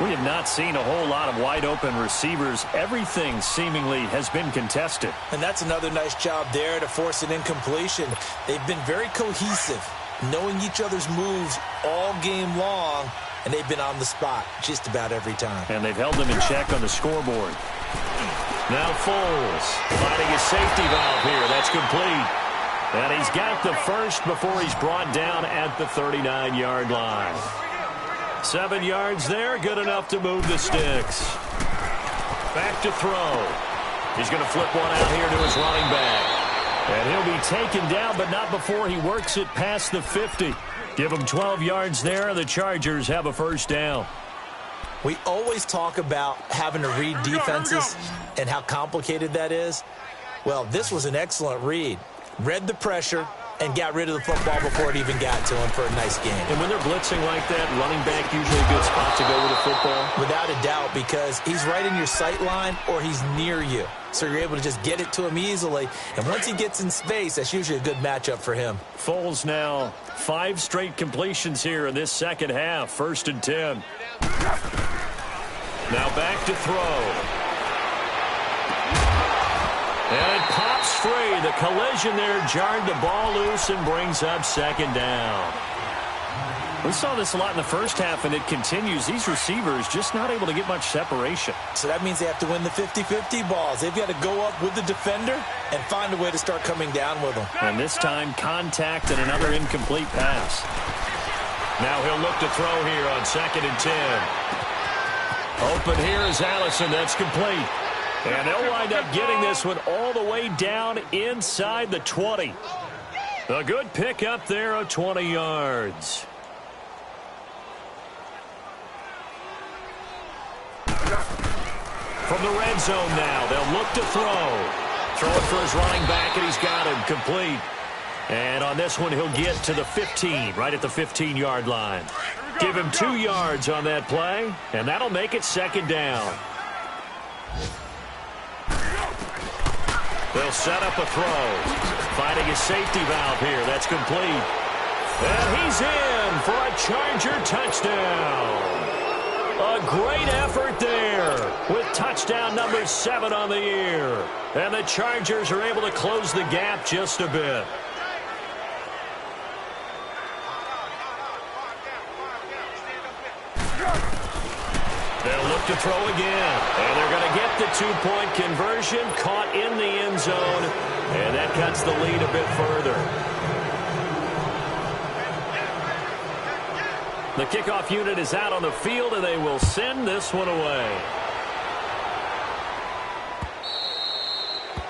We have not seen a whole lot of wide-open receivers. Everything seemingly has been contested. And that's another nice job there to force an incompletion. They've been very cohesive, knowing each other's moves all game long, and they've been on the spot just about every time. And they've held them in check on the scoreboard. Now Foles finding his safety valve here. That's complete. And he's got the first before he's brought down at the 39-yard line. 7 yards there, good enough to move the sticks. Back to throw. He's going to flip one out here to his running back. And he'll be taken down, but not before he works it past the 50. Give him 12 yards there, and the Chargers have a first down. We always talk about having to read defenses and how complicated that is. Well, this was an excellent read. Read the pressure and got rid of the football before it even got to him for a nice game. And when they're blitzing like that, running back usually a good spot to go with the football? Without a doubt, because he's right in your sight line or he's near you. So you're able to just get it to him easily. And once he gets in space, that's usually a good matchup for him. Foles now 5 straight completions here in this second half. 1st and 10. Now back to throw. And it pops free. The collision there jarred the ball loose and brings up 2nd down. We saw this a lot in the first half, and it continues. These receivers just not able to get much separation. So that means they have to win the 50-50 balls. They've got to go up with the defender and find a way to start coming down with them. And this time, contact and another incomplete pass. Now he'll look to throw here on 2nd and 10. Open here is Allison. That's complete. And they'll wind up getting this one all the way down inside the 20. A good pickup there of 20 yards. From the red zone now, they'll look to throw. Throw it for his running back, and he's got him complete. And on this one, he'll get to the 15, right at the 15-yard line. Give him 2 yards on that play, and that'll make it 2nd down. They'll set up a throw. Finding his safety valve here. That's complete. And he's in for a Charger touchdown. A great effort there with touchdown number 7 on the year. And the Chargers are able to close the gap just a bit. They'll look to throw again. And they're going to get the 2-point conversion. Caught in the end zone. And that cuts the lead a bit further. The kickoff unit is out on the field, and they will send this one away.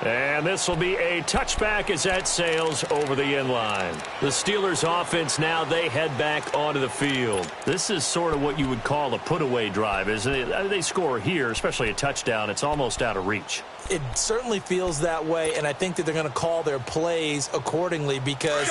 And this will be a touchback as that sails over the inline. The Steelers offense now, they head back onto the field. This is sort of what you would call a put-away drive, isn't it? They score here, especially a touchdown. It's almost out of reach. It certainly feels that way, and I think that they're going to call their plays accordingly because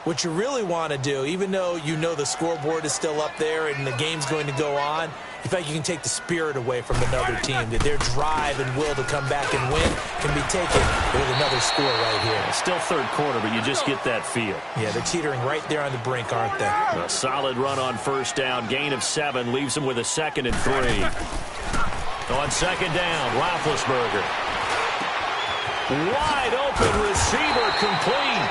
what you really want to do, even though you know the scoreboard is still up there and the game's going to go on, in fact, you can take the spirit away from another team, that their drive and will to come back and win can be taken with another score right here. It's still third quarter, but you just get that feel. Yeah, they're teetering right there on the brink, aren't they? A solid run on first down. Gain of 7 leaves them with a 2nd and 3. On second down, Roethlisberger. Wide open receiver complete.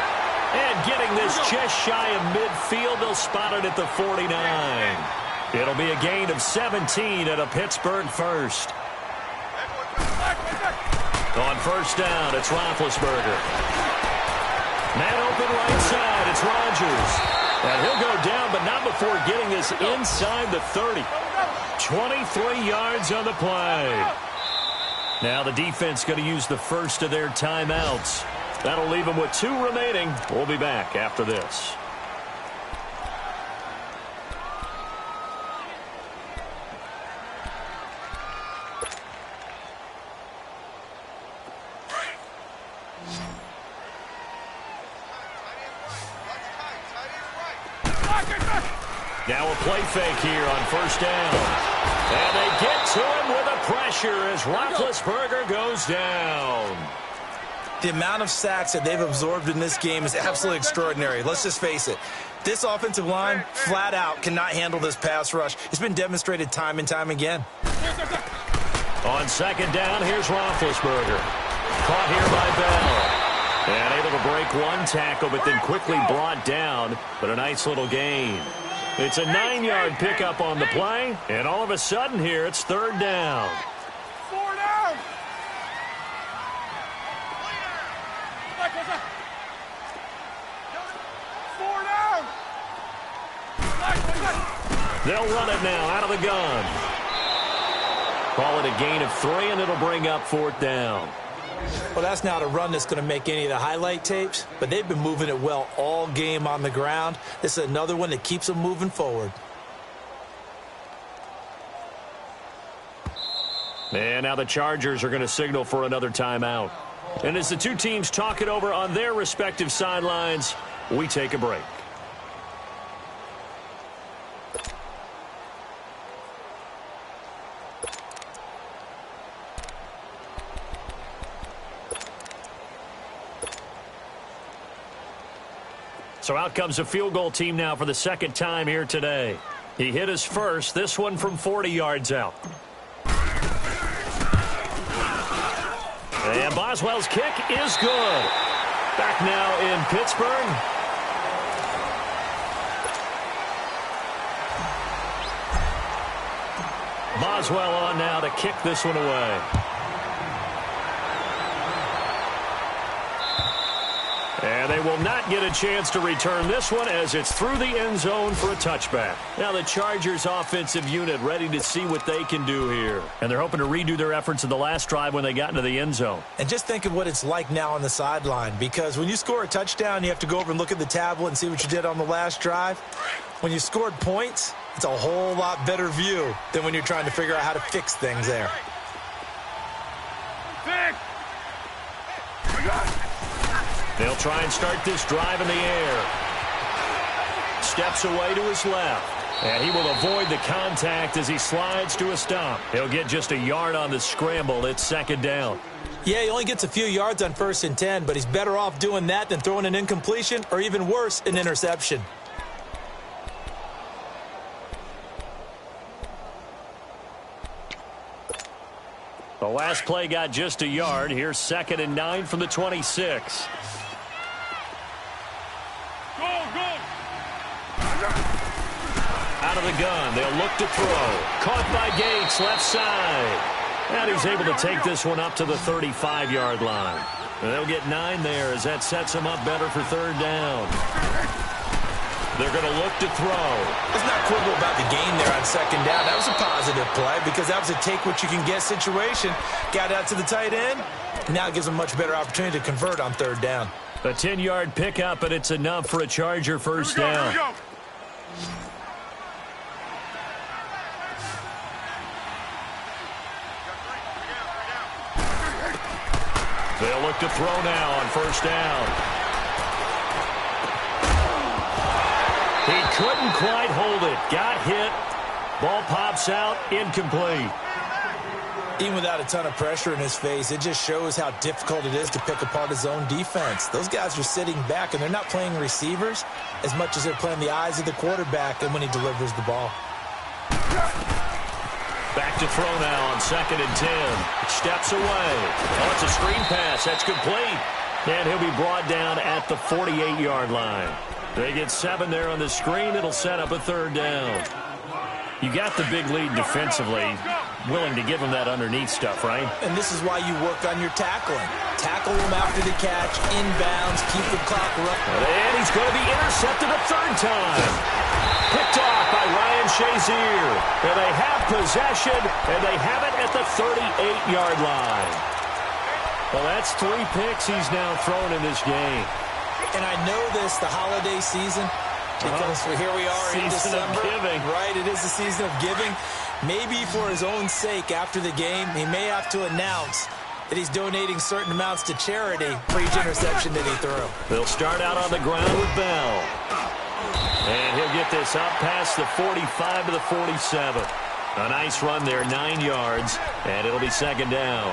And getting this just shy of midfield, they'll spot it at the 49. It'll be a gain of 17 at a Pittsburgh first. On first down, it's Roethlisberger. Man open right side, it's Rodgers. And he'll go down, but not before getting this inside the 30. 23 yards on the play. Now the defense going to use the first of their timeouts. That'll leave them with 2 remaining. We'll be back after this. Now a play fake here on first down. And they get to him with a pressure as Roethlisberger goes down. The amount of sacks that they've absorbed in this game is absolutely extraordinary. Let's just face it. This offensive line, flat out, cannot handle this pass rush. It's been demonstrated time and time again. On second down, here's Roethlisberger. Caught here by Bell. And able to break one tackle, but then quickly brought down. But a nice little gain. It's a 9-yard pickup on the play. And all of a sudden here, it's third down. 4 down. They'll run it now out of the gun. Call it a gain of 3, and it'll bring up fourth down. Well, that's not a run that's going to make any of the highlight tapes, but they've been moving it well all game on the ground. This is another one that keeps them moving forward. And now the Chargers are going to signal for another timeout. And as the two teams talk it over on their respective sidelines, we take a break. So out comes a field goal team now for the second time here today. He hit his first, this one from 40 yards out. And Boswell's kick is good. Back now in Pittsburgh. Boswell on now to kick this one away. And they will not get a chance to return this one as it's through the end zone for a touchback. Now the Chargers offensive unit ready to see what they can do here. And they're hoping to redo their efforts in the last drive when they got into the end zone. And just think of what it's like now on the sideline, because when you score a touchdown, you have to go over and look at the tablet and see what you did on the last drive. When you scored points, it's a whole lot better view than when you're trying to figure out how to fix things there. They'll try and start this drive in the air. Steps away to his left. And he will avoid the contact as he slides to a stop. He'll get just a yard on the scramble. It's second down. Yeah, he only gets a few yards on 1st and 10, but he's better off doing that than throwing an incompletion or even worse, an interception. The last play got just a yard. Here's 2nd and 9 from the 26. Out of the gun, they'll look to throw. Caught by Gates, left side. And he's able to take this one up to the 35-yard line. And they'll get 9 there as that sets him up better for third down. They're going to look to throw. Let's not quibble about the gain there on 2nd down. That was a positive play because that was a take-what-you-can-get situation. Got out to the tight end, Now it gives them a much better opportunity to convert on third down. A 10-yard pickup, and it's enough for a Charger first down. They'll look to throw now on first down. He couldn't quite hold it. Got hit. Ball pops out. Incomplete. Even without a ton of pressure in his face, it just shows how difficult it is to pick apart his own defense. Those guys are sitting back, and they're not playing receivers as much as they're playing the eyes of the quarterback and when he delivers the ball. Back to throw now on 2nd and 10. Steps away. Oh, it's a screen pass. That's complete. And he'll be brought down at the 48-yard line. They get 7 there on the screen. It'll set up a third down. You got the big lead defensively. Willing to give him that underneath stuff, right? And this is why you work on your tackling. Tackle him after the catch, inbounds, keep the clock running. And he's going to be intercepted a third time. Picked off by Ryan Shazier. And they have possession, and they have it at the 38-yard line. Well, that's 3 picks he's now thrown in this game. And I know this, the holiday season, because here we are in December. Giving. Right, it is the season of giving. Maybe for his own sake after the game, he may have to announce that he's donating certain amounts to charity for each interception that he threw. They'll start out on the ground with Bell. And he'll get this up past the 45 to the 47. A nice run there, 9 yards, and it'll be 2nd down.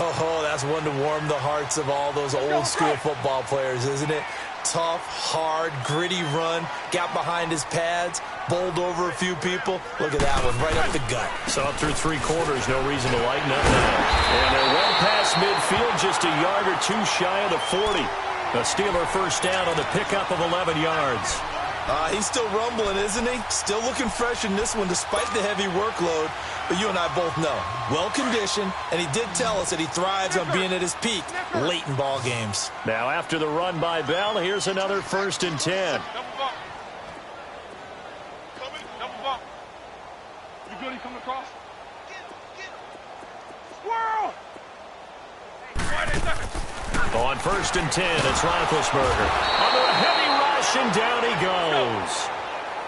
Oh, that's one to warm the hearts of all those old-school football players, isn't it? Tough, hard, gritty run, got behind his pads, bowled over a few people. Look at that one, right up the gut. Saw it through 3 quarters, no reason to lighten up now. And they're well past midfield, just a yard or 2 shy of the 40. A Steeler first down on the pickup of 11 yards. He's still rumbling, isn't he? Still looking fresh in this one despite the heavy workload. But you and I both know, well-conditioned, and he did tell us that he thrives on being at his peak late in ball games. Now after the run by Bell, here's another 1st and 10. You good? He coming across? Squirrel! On 1st and 10, it's Roethlisberger. Under a heavy rush, and down he goes.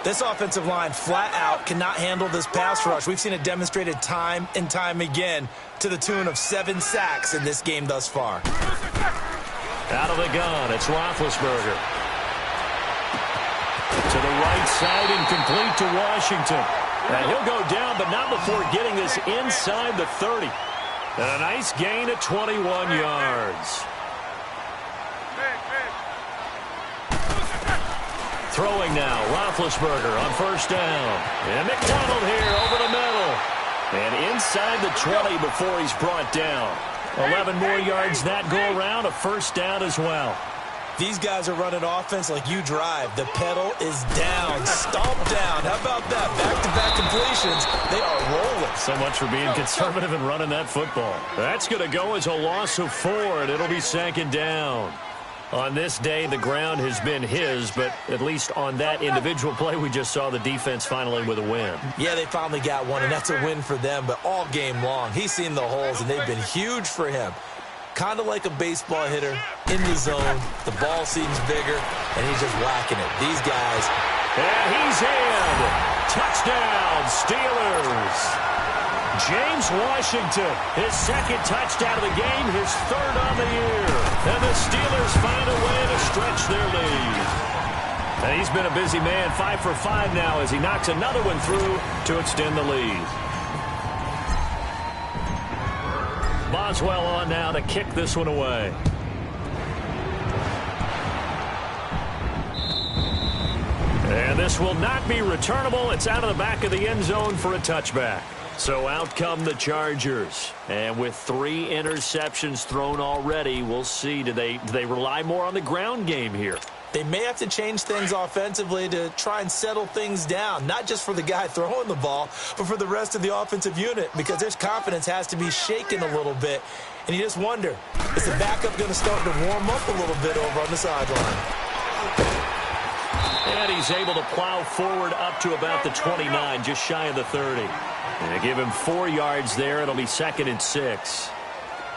This offensive line flat out cannot handle this pass rush. We've seen it demonstrated time and time again to the tune of 7 sacks in this game thus far. Out of the gun, it's Roethlisberger. To the right side, incomplete to Washington. And he'll go down, but not before getting this inside the 30. And a nice gain of 21 yards. Throwing now, Roethlisberger on first down. And McDonald here over the middle. And inside the 20 before he's brought down. 11 more yards that go around, a first down as well. These guys are running offense like you drive. The pedal is down, stomp down. How about that? Back-to-back completions. They are rolling. So much for being conservative and running that football. That's going to go as a loss of 4, and it'll be 2nd down. On this day, the ground has been his, but at least on that individual play, we just saw the defense finally with a win. Yeah, they finally got one, and that's a win for them, but all game long, he's seen the holes, and they've been huge for him. Kind of like a baseball hitter in the zone. The ball seems bigger, and he's just whacking it. These guys. And he's in. Touchdown, Steelers. James Washington, his 2nd touchdown of the game, his 3rd on the year. And the Steelers find a way to stretch their lead. And he's been a busy man, 5 for 5 now as he knocks another one through to extend the lead. Boswell on now to kick this one away. And this will not be returnable. It's out of the back of the end zone for a touchback. So out come the Chargers. And with 3 interceptions thrown already, we'll see. Do they rely more on the ground game here? They may have to change things offensively to try and settle things down, not just for the guy throwing the ball, but for the rest of the offensive unit, because their confidence has to be shaken a little bit. And you just wonder, is the backup going to start to warm up a little bit over on the sideline? And he's able to plow forward up to about the 29, just shy of the 30. And they give him 4 yards there. It'll be 2nd and 6.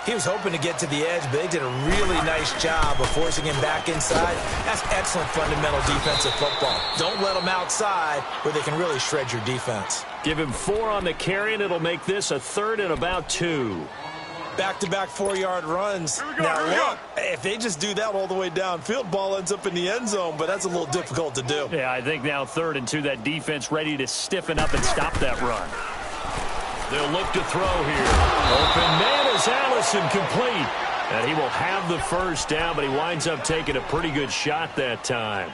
He was hoping to get to the edge, but they did a really nice job of forcing him back inside. That's excellent fundamental defensive football. Don't let them outside where they can really shred your defense. Give him 4 on the carry, and it'll make this a 3rd and about 2. Back-to-back 4-yard runs. Now, look, if they just do that all the way downfield, ball ends up in the end zone, but that's a little difficult to do. Yeah, I think now 3rd and 2, that defense ready to stiffen up and stop that run. They'll look to throw here. Open man is Allison, complete. And he will have the first down, but he winds up taking a pretty good shot that time.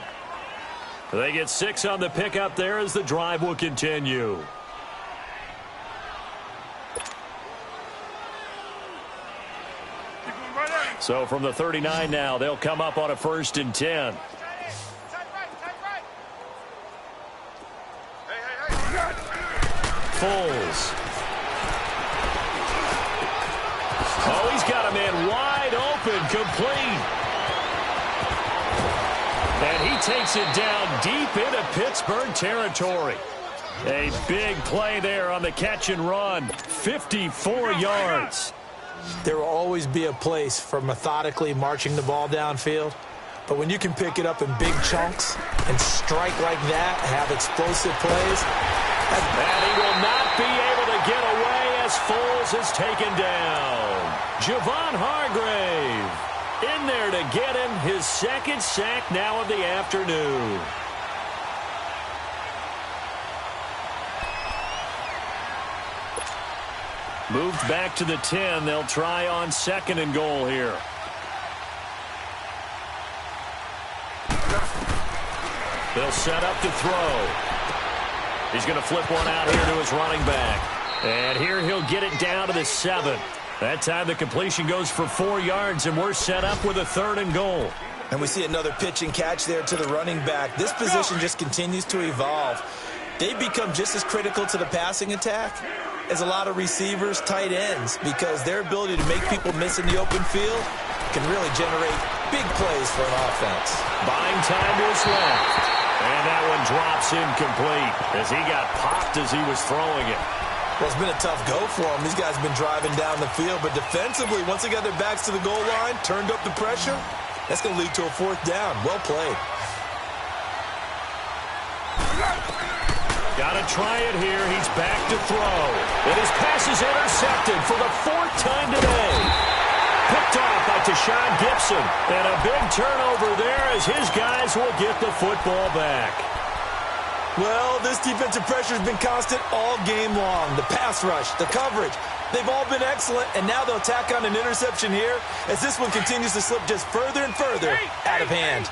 They get 6 on the pickup there as the drive will continue. So from the 39 now, they'll come up on a 1st and 10. Foles. Oh, he's got a man wide open, complete. And he takes it down deep into Pittsburgh territory. A big play there on the catch and run. 54 yards. There will always be a place for methodically marching the ball downfield. But when you can pick it up in big chunks and strike like that, have explosive plays. And he will not be able to get away as Foles is taken down. Javon Hargrave in there to get him his 2nd sack now of the afternoon. Moved back to the 10. They'll try on 2nd and goal here. They'll set up to throw. He's going to flip one out here to his running back. And here he'll get it down to the 7. That time the completion goes for 4 yards, and we're set up with a 3rd and goal. And we see another pitch and catch there to the running back. This position just continues to evolve. They become just as critical to the passing attack as a lot of receivers, tight ends, because their ability to make people miss in the open field can really generate big plays for an offense. Buying time to his left. And that one drops incomplete as he got popped as he was throwing it. Well, it's been a tough go for them. These guys have been driving down the field, but defensively, once they got their backs to the goal line, turned up the pressure, that's going to lead to a 4th down. Well played. Got to try it here. He's back to throw. And his pass is intercepted for the 4th time today. Picked off by Tashawn Gibson. And a big turnover there as his guys will get the football back. Well, this defensive pressure has been constant all game long. The pass rush, the coverage, they've all been excellent, and now they'll tack on an interception here as this one continues to slip just further and further out of hand.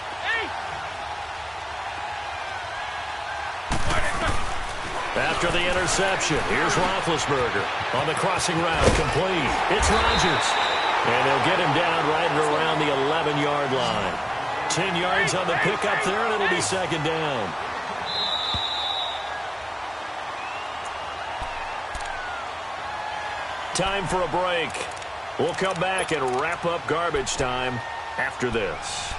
After the interception, here's Roethlisberger on the crossing route, complete. It's Rodgers, and they'll get him down right around the 11-yard line. 10 yards on the pickup there, and it'll be 2nd down. Time for a break. We'll come back and wrap up garbage time after this.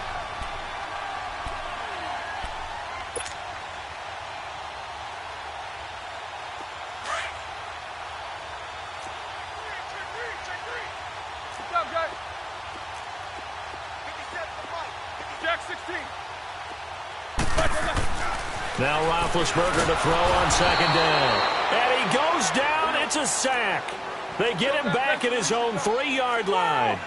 Now Roethlisberger to throw on 2nd down. And he goes down. It's a sack. They get him back at his own 3-yard line.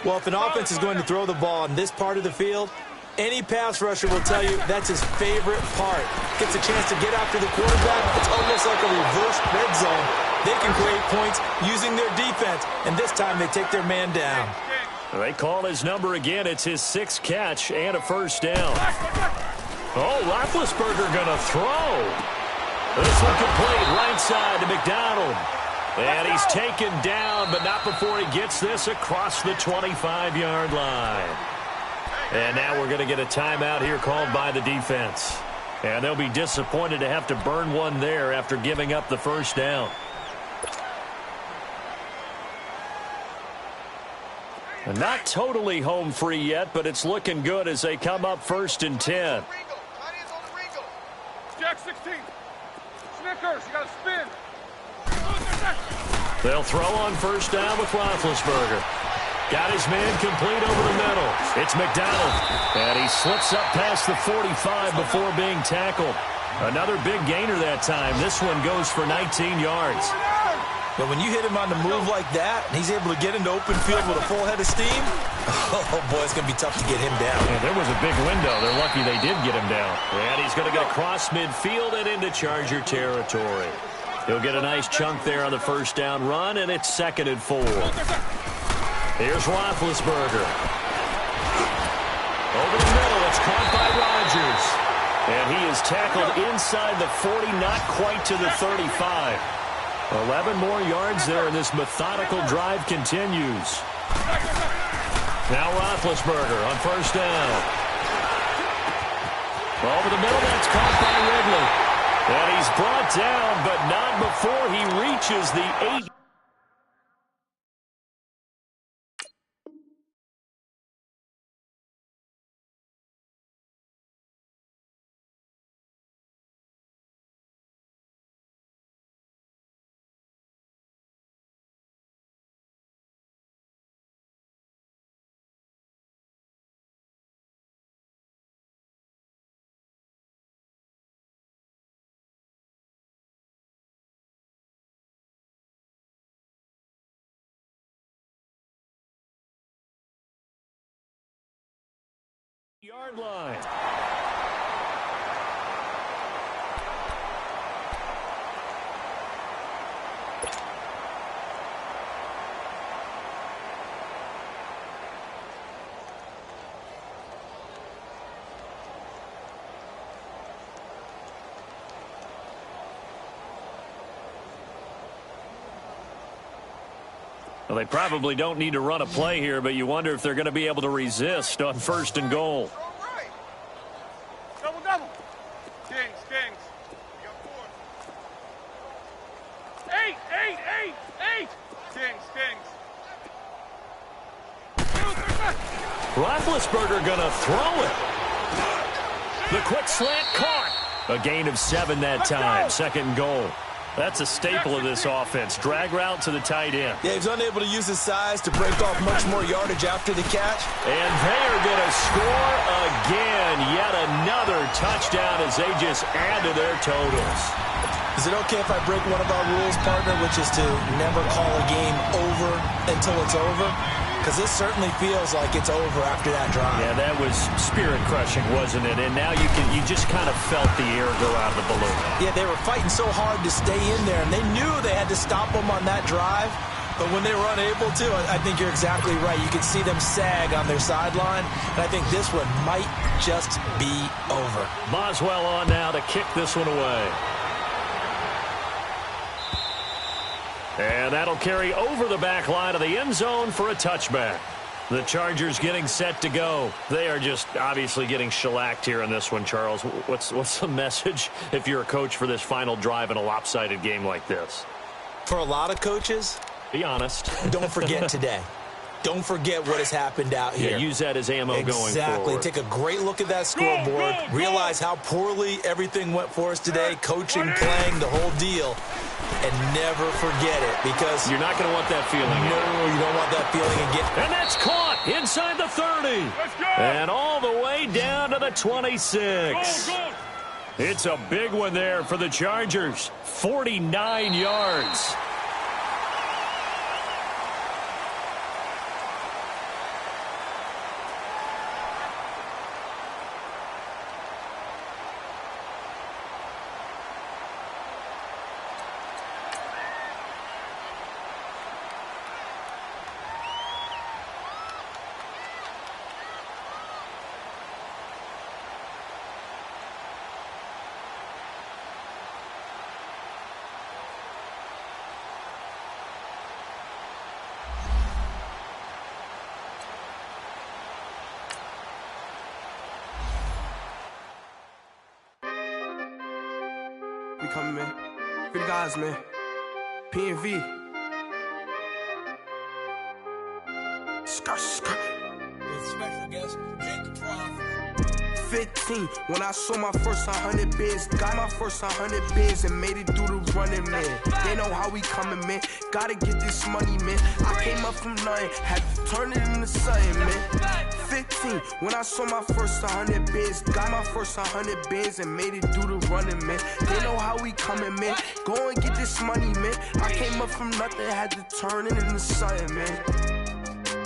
Well, if an offense is going to throw the ball in this part of the field, any pass rusher will tell you that's his favorite part. Gets a chance to get after the quarterback. It's almost like a reverse red zone. They can create points using their defense, and this time they take their man down. They call his number again. It's his 6th catch and a 1st down. Oh, Roethlisberger going to throw. This one complete right side to McDonald. And he's taken down, but not before he gets this across the 25-yard line. And now we're going to get a timeout here called by the defense. And they'll be disappointed to have to burn one there after giving up the 1st down. Not totally home free yet, but it's looking good as they come up 1st and 10. Jack 16. Snickers, you got to spin. They'll throw on first down with Roethlisberger. Got his man complete over the middle. It's McDonald. And he slips up past the 45 before being tackled. Another big gainer that time. This one goes for 19 yards. But when you hit him on the move like that, and he's able to get into open field with a full head of steam, oh, boy, it's going to be tough to get him down. Yeah, there was a big window. They're lucky they did get him down. And he's going to get across midfield and into Charger territory. He'll get a nice chunk there on the first down run, and it's 2nd and 4. Here's Roethlisberger. Over the middle, it's caught by Rodgers. And he is tackled inside the 40, not quite to the 35. 11 more yards there, and this methodical drive continues. Now Roethlisberger on first down. Over the middle, that's caught by Ridley. And he's brought down, but not before he reaches the 8. Yard line. Well, they probably don't need to run a play here, but you wonder if they're going to be able to resist on 1st and goal. Double, double. Kings. You got 4. 8. Kings. Roethlisberger going to throw it. The quick slant caught. A gain of 7 that time. 2nd and goal. That's a staple of this offense. Drag route to the tight end. Yeah, he's unable to use his size to break off much more yardage after the catch. And they are going to score again. Yet another touchdown as they just add to their totals. Is it okay if I break one of our rules, partner, which is to never call a game over until it's over? Because this certainly feels like it's over after that drive. Yeah, that was spirit-crushing, wasn't it? And now you just kind of felt the air go out of the balloon. Yeah, they were fighting so hard to stay in there, and they knew they had to stop them on that drive. But when they were unable to, I think you're exactly right. You could see them sag on their sideline, and I think this one might just be over. Boswell on now to kick this one away. And that'll carry over the back line of the end zone for a touchback. The Chargers getting set to go. They are just obviously getting shellacked here in this one, Charles. What's the message if you're a coach for this final drive in a lopsided game like this? For a lot of coaches, be honest. Don't forget today. Don't forget what has happened out here. Yeah, use that as ammo going forward. Exactly. Take a great look at that scoreboard. Realize how poorly everything went for us today. Coaching, playing, the whole deal. And never forget it, because you're not going to want that feeling. No, you don't want that feeling again. And that's caught inside the 30. And all the way down to the 26. Go. It's a big one there for the Chargers. 49 yards. We coming, man. Free the guys, man. P&V. Skirt. With special guest, Jake Prof. 15, when I saw my first 100 bids, got my first 100 bids and made it through the running, man. They know how we coming, man. Gotta get this money, man. I came up from nothing, had to turn it into something, man. 15, when I saw my first 100 bids, got my first 100 bids and made it through the running, man. They know how we coming, man. Go and get this money, man. I came up from nothing, had to turn it into something, man.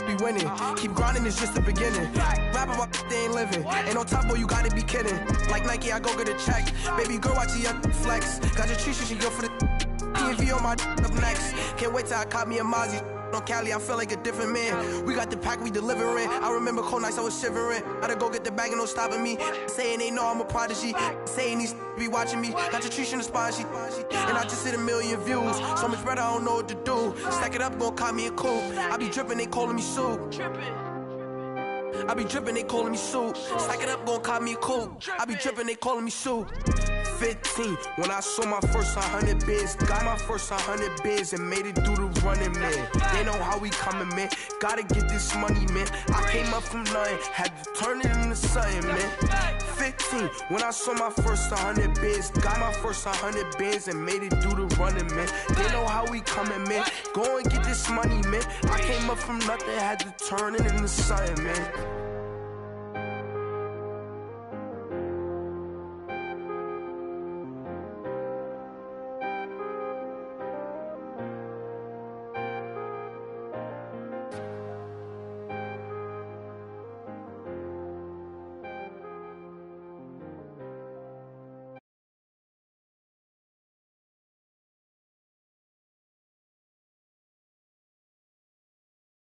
Be winning, keep grinding, it's just the beginning. Rap about they ain't living, ain't no top boy, you gotta be kidding. Like Nike, I go get a check. Baby girl, watch your flex. Got your Trisha, she go for the PNV on my up next. Can't wait till I caught me a Mozzie. On Cali, I feel like a different man. We got the pack, we delivering. I remember cold nights, I was shivering. Gotta go get the bag and no stopping me. Saying they know I'm a prodigy. Saying these be watching me. Got your Trisha in the spot, she. And I just hit 1 million views. So much better, I don't know what to do. Stack it up, gon' call me a coupe. I be dripping, they calling me soup. I be dripping, they calling me soup. Stack it up, gon' call me a coupe. I be dripping, they calling me soup. 15, when I saw my first 100 bids, got my first 100 bids and made it through the running, man. They know how we coming, man. Gotta get this money, man. I came up from nothing, had to turn it into something, man. 15, when I saw my first 100 bids, got my first 100 bids and made it through the running, man. They know how we coming, man. Go and get this money, man. I came up from nothing, had to turn it into something, man.